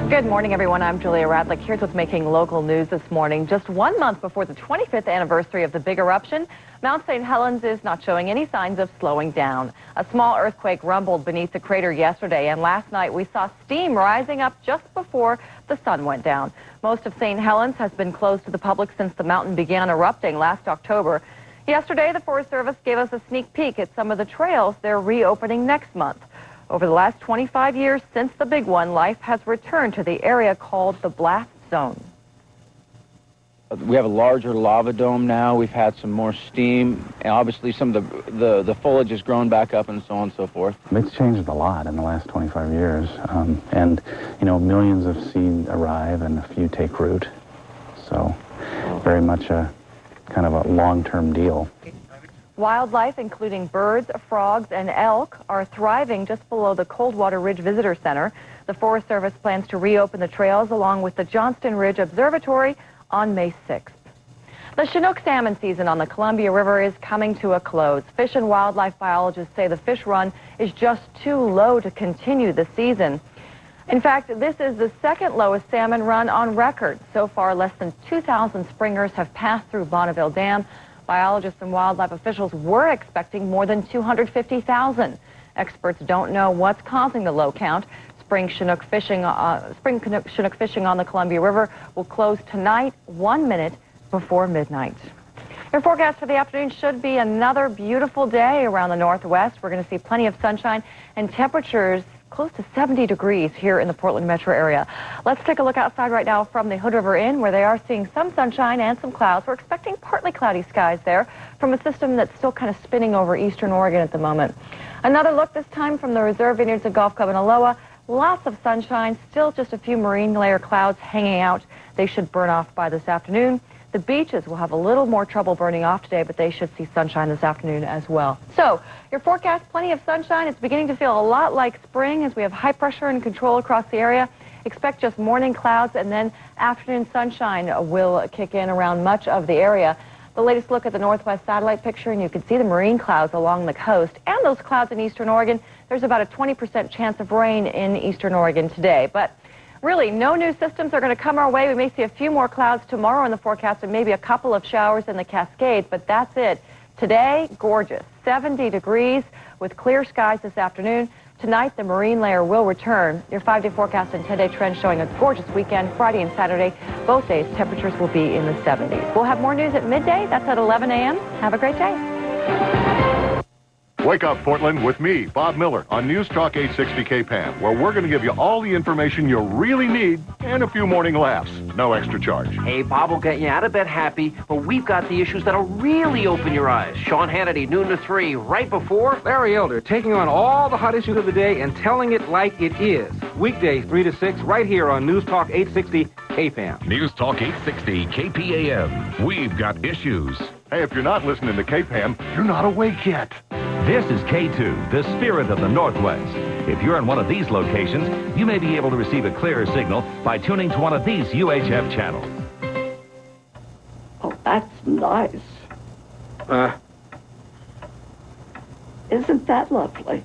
Good morning, everyone. I'm Julia Radlick. Here's what's making local news this morning. Just 1 month before the 25th anniversary of the big eruption, Mount St. Helens is not showing any signs of slowing down. A small earthquake rumbled beneath the crater yesterday, and last night we saw steam rising up just before the sun went down. Most of St. Helens has been closed to the public since the mountain began erupting last October. Yesterday, the Forest Service gave us a sneak peek at some of the trails they're reopening next month. Over the last 25 years since the big one, life has returned to the area called the blast zone. We have a larger lava dome now. We've had some more steam, and obviously some of the foliage has grown back up and so on and so forth. It's changed a lot in the last 25 years, and you know, millions of seed arrive and a few take root. So very much a kind of a long-term deal. Wildlife, including birds, frogs, and elk, are thriving just below the Coldwater Ridge Visitor Center. The Forest Service plans to reopen the trails along with the Johnston Ridge Observatory on May 6th. The Chinook salmon season on the Columbia River is coming to a close. Fish and wildlife biologists say the fish run is just too low to continue the season. In fact, this is the second lowest salmon run on record. So far, less than 2,000 springers have passed through Bonneville Dam. Biologists and wildlife officials were expecting more than 250,000. Experts don't know what's causing the low count. Spring Chinook fishing on the Columbia River will close tonight, 1 minute before midnight. Your forecast for the afternoon should be another beautiful day around the Northwest. We're going to see plenty of sunshine and temperatures close to 70 degrees here in the Portland metro area. Let's take a look outside right now from the Hood River Inn, where they are seeing some sunshine and some clouds. We're expecting partly cloudy skies there from a system that's still kind of spinning over eastern Oregon at the moment. Another look this time from the Reserve Vineyards of Gulf Club in Aloha. Lots of sunshine, still just a few marine layer clouds hanging out. They should burn off by this afternoon. The beaches will have a little more trouble burning off today, but they should see sunshine this afternoon as well. So, your forecast, plenty of sunshine. It's beginning to feel a lot like spring as we have high pressure and control across the area. Expect just morning clouds, and then afternoon sunshine will kick in around much of the area. The latest look at the Northwest satellite picture, and you can see the marine clouds along the coast and those clouds in eastern Oregon. There's about a 20% chance of rain in eastern Oregon today, but really, no new systems are going to come our way. We may see a few more clouds tomorrow in the forecast and maybe a couple of showers in the Cascades, but that's it. Today, gorgeous, 70 degrees with clear skies this afternoon. Tonight, the marine layer will return. Your 5-day forecast and 10-day trend showing a gorgeous weekend, Friday and Saturday. Both days, temperatures will be in the 70s. We'll have more news at midday. That's at 11 a.m. Have a great day. Wake up, Portland, with me, Bob Miller, on News Talk 860 KPAM, where we're going to give you all the information you really need and a few morning laughs. No extra charge. Hey, Bob will get you out of bed happy, but we've got the issues that'll really open your eyes. Sean Hannity, noon to 3, right before Larry Elder, taking on all the hot issues of the day and telling it like it is. Weekdays, 3 to 6, right here on News Talk 860 KPAM. News Talk 860 KPAM. We've got issues. Hey, if you're not listening to KPAM, you're not awake yet. This is K2, the spirit of the Northwest. If you're in one of these locations, you may be able to receive a clearer signal by tuning to one of these UHF channels. Oh, that's nice. Isn't that lovely?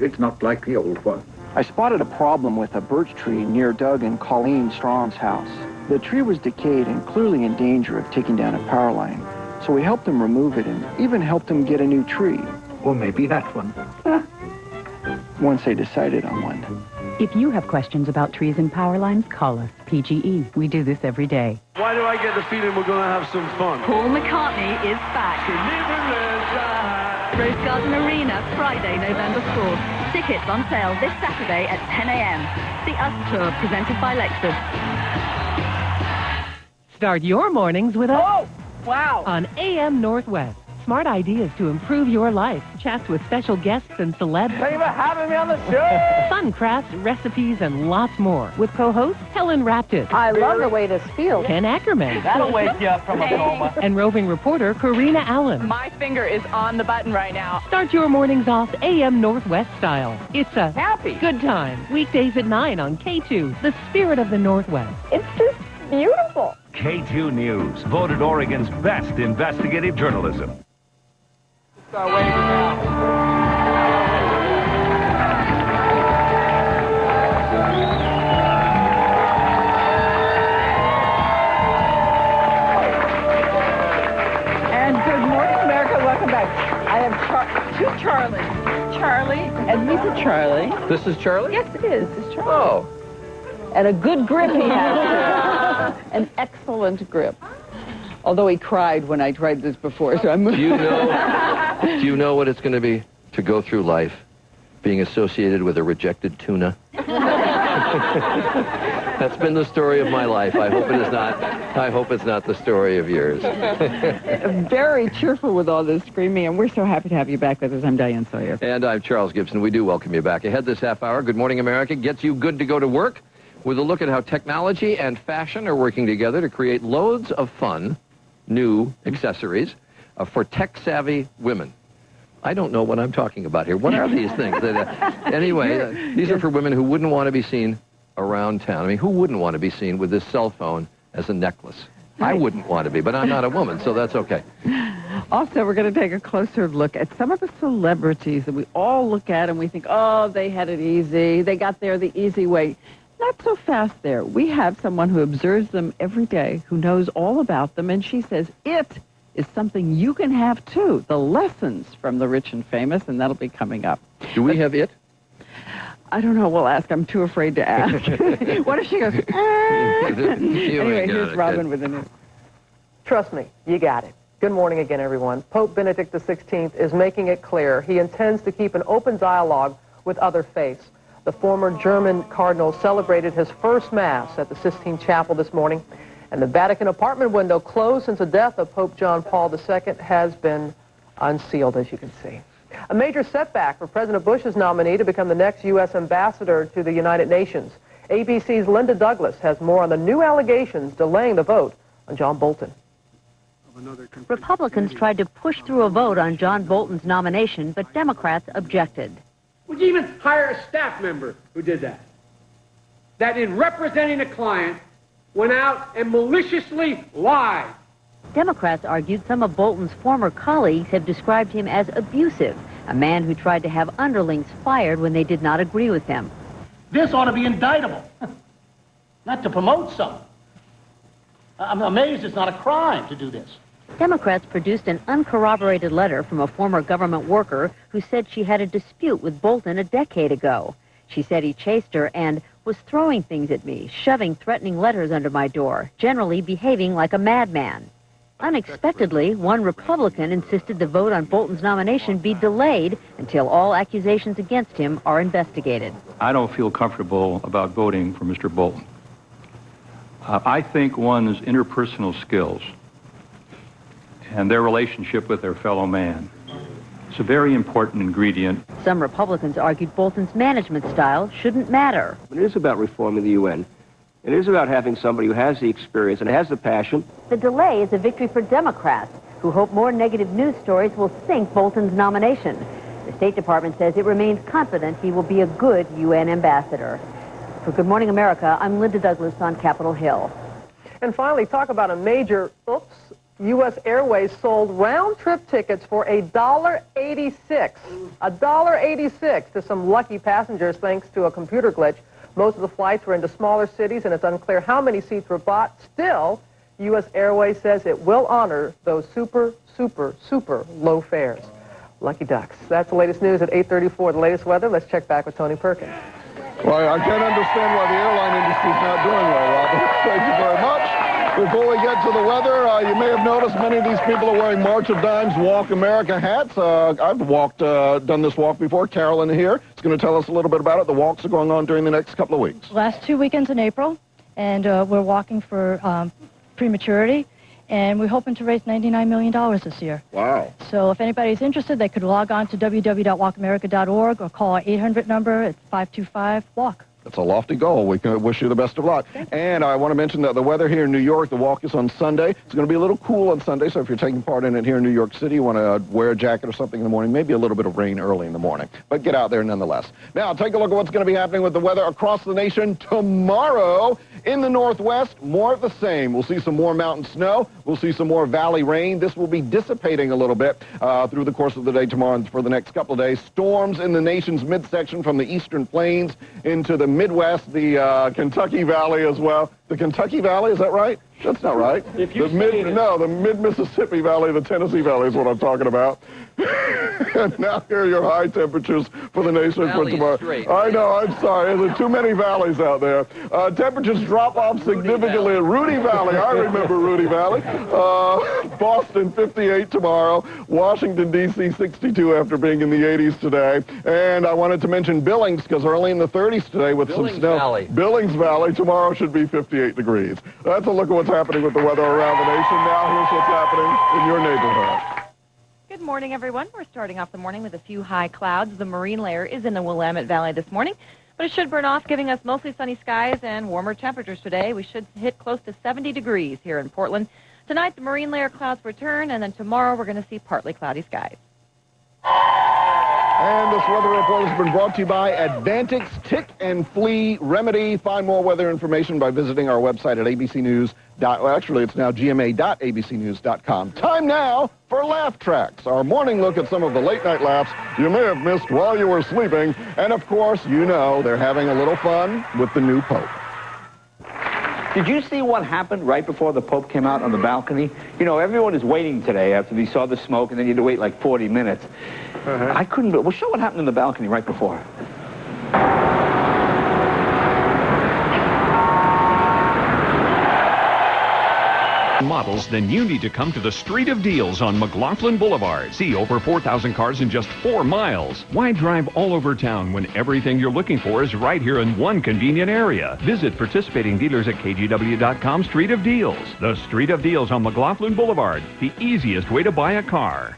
It's not like the old one. I spotted a problem with a birch tree near Doug and Colleen Strong's house. The tree was decayed and clearly in danger of taking down a power line. So we helped him remove it and even helped him get a new tree. Or maybe that one. Once they decided on one. If you have questions about trees and power lines, call us, PGE. We do this every day. Why do I get the feeling we're going to have some fun? Paul McCartney is back. Rose Garden Arena, Friday, November 4th. Tickets on sale this Saturday at 10 a.m. The US Tour, presented by Lexus. Start your mornings with us. Oh, wow. On AM Northwest. Smart ideas to improve your life. Chats with special guests and celebs. Thank you for having me on the show. Fun crafts, recipes, and lots more. With co-host Helen Raptis. I love the way this feels. Ken Ackerman. That'll wake you up from a coma. And roving reporter Karina Allen. My finger is on the button right now. Start your mornings off AM Northwest style. It's a happy good time. Weekdays at 9 on K2, the spirit of the Northwest. It's just beautiful. K2 News, voted Oregon's best investigative journalism. Start waving now. And good morning, America. Welcome back. I have two Charlies. Charlie, and he's a Charlie. This is Charlie? Yes, it is. It's Charlie. Oh. And a good grip he has. An excellent grip. Although he cried when I tried this before, so I'm... Do you know what it's going to be to go through life being associated with a rejected tuna? That's been the story of my life. I hope it is not. I hope it's not the story of yours. Very cheerful with all this screaming, and we're so happy to have you back with us. I'm Diane Sawyer. And I'm Charles Gibson. We do welcome you back. Ahead this half hour, Good Morning America gets you good to go to work with a look at how technology and fashion are working together to create loads of fun, new accessories for tech-savvy women. I don't know what I'm talking about here. What are these things? Anyway, these are for women who wouldn't want to be seen around town. I mean, who wouldn't want to be seen with this cell phone as a necklace? I wouldn't want to be, but I'm not a woman, so that's okay. Also, we're going to take a closer look at some of the celebrities that we all look at and we think, oh, they had it easy. They got there the easy way. Not so fast there. We have someone who observes them every day, who knows all about them, and she says it is something you can have, too. The lessons from the rich and famous, and that'll be coming up. Do we have it? I don't know. We'll ask. I'm too afraid to ask. What if she goes, Anyway, here's Robin with the news. Trust me, you got it. Good morning again, everyone. Pope Benedict XVI is making it clear he intends to keep an open dialogue with other faiths. The former German cardinal celebrated his first Mass at the Sistine Chapel this morning, and the Vatican apartment window closed since the death of Pope John Paul II has been unsealed, as you can see. A major setback for President Bush's nominee to become the next U.S. ambassador to the United Nations. ABC's Linda Douglas has more on the new allegations delaying the vote on John Bolton. Republicans tried to push through a vote on John Bolton's nomination, but Democrats objected. Would you even hire a staff member who did that? That in representing a client, went out and maliciously lied. Democrats argued some of Bolton's former colleagues have described him as abusive, a man who tried to have underlings fired when they did not agree with him. This ought to be indictable, not to promote someone. I'm amazed it's not a crime to do this. Democrats produced an uncorroborated letter from a former government worker who said she had a dispute with Bolton a decade ago. She said he chased her and was throwing things at me, shoving threatening letters under my door, generally behaving like a madman. Unexpectedly, one Republican insisted the vote on Bolton's nomination be delayed until all accusations against him are investigated. I don't feel comfortable about voting for Mr. Bolton. I think one's interpersonal skills and their relationship with their fellow man is a very important ingredient. Some Republicans argued Bolton's management style shouldn't matter. It is about reforming the UN. It is about having somebody who has the experience and has the passion. The delay is a victory for Democrats, who hope more negative news stories will sink Bolton's nomination. The State Department says it remains confident he will be a good UN ambassador. For Good Morning America, I'm Linda Douglas on Capitol Hill. And finally, talk about a major, U.S. Airways sold round-trip tickets for $1.86. $1.86 to some lucky passengers thanks to a computer glitch. Most of the flights were into smaller cities, and it's unclear how many seats were bought. Still, U.S. Airways says it will honor those super, super, super low fares. Lucky ducks. That's the latest news at 8:34. The latest weather. Let's check back with Tony Perkins. Well, I can't understand why the airline industry is not doing well, Robert. Thank you very much. Before we get to the weather, you may have noticed many of these people are wearing March of Dimes Walk America hats. I've done this walk before. Carolyn here is going to tell us a little bit about it. The walks are going on during the next couple of weeks. Last 2 weekends in April, and we're walking for prematurity, and we're hoping to raise $99 million this year. Wow. So if anybody's interested, they could log on to www.walkamerica.org or call our 800 number. It's 525-WALK. That's a lofty goal. We can wish you the best of luck. And I want to mention that the weather here in New York, the walk is on Sunday. It's going to be a little cool on Sunday, so if you're taking part in it here in New York City, you want to wear a jacket or something in the morning, maybe a little bit of rain early in the morning. But get out there nonetheless. Now, take a look at what's going to be happening with the weather across the nation tomorrow. In the Northwest, more of the same. We'll see some more mountain snow. We'll see some more valley rain. This will be dissipating a little bit through the course of the day tomorrow and for the next couple of days. Storms in the nation's midsection from the eastern plains into the Midwest, the Kentucky Valley as well. The Kentucky Valley, is that right? That's not right. If you the mid-Mississippi Valley, the Tennessee Valley is what I'm talking about. And now here are your high temperatures for the nation for tomorrow. I know, I'm sorry. There's too many valleys out there. Temperatures drop off significantly at Rudy Valley. I remember Rudy Valley. Boston, 58 tomorrow. Washington, D.C., 62 after being in the 80s today. And I wanted to mention Billings, because early in the 30s today with some snow. Billings Valley tomorrow should be 58 degrees. That's a look at what's happening with the weather around the nation. Now here's what's happening in your neighborhood. Good morning, everyone. We're starting off the morning with a few high clouds. The marine layer is in the Willamette Valley this morning, but it should burn off, giving us mostly sunny skies and warmer temperatures today. We should hit close to 70 degrees here in Portland. Tonight, the marine layer clouds return, and then tomorrow we're going to see partly cloudy skies. And this weather report has been brought to you by Advantix Tick and Flea Remedy. Find more weather information by visiting our website at abcnews. Well, actually, it's now gma.abcnews.com. Time now for Laugh Tracks, our morning look at some of the late-night laughs you may have missed while you were sleeping. And, of course, you know they're having a little fun with the new Pope. Did you see what happened right before the Pope came out on the balcony? You know, everyone is waiting today after we saw the smoke, and then you had to wait like 40 minutes. I couldn't... Well, show what happened in the balcony right before. Models, then you need to come to the Street of Deals on McLaughlin Boulevard. See over 4,000 cars in just 4 miles. Why drive all over town when everything you're looking for is right here in one convenient area? Visit participating dealers at kgw.com. Street of Deals. The Street of Deals on McLaughlin Boulevard. The easiest way to buy a car.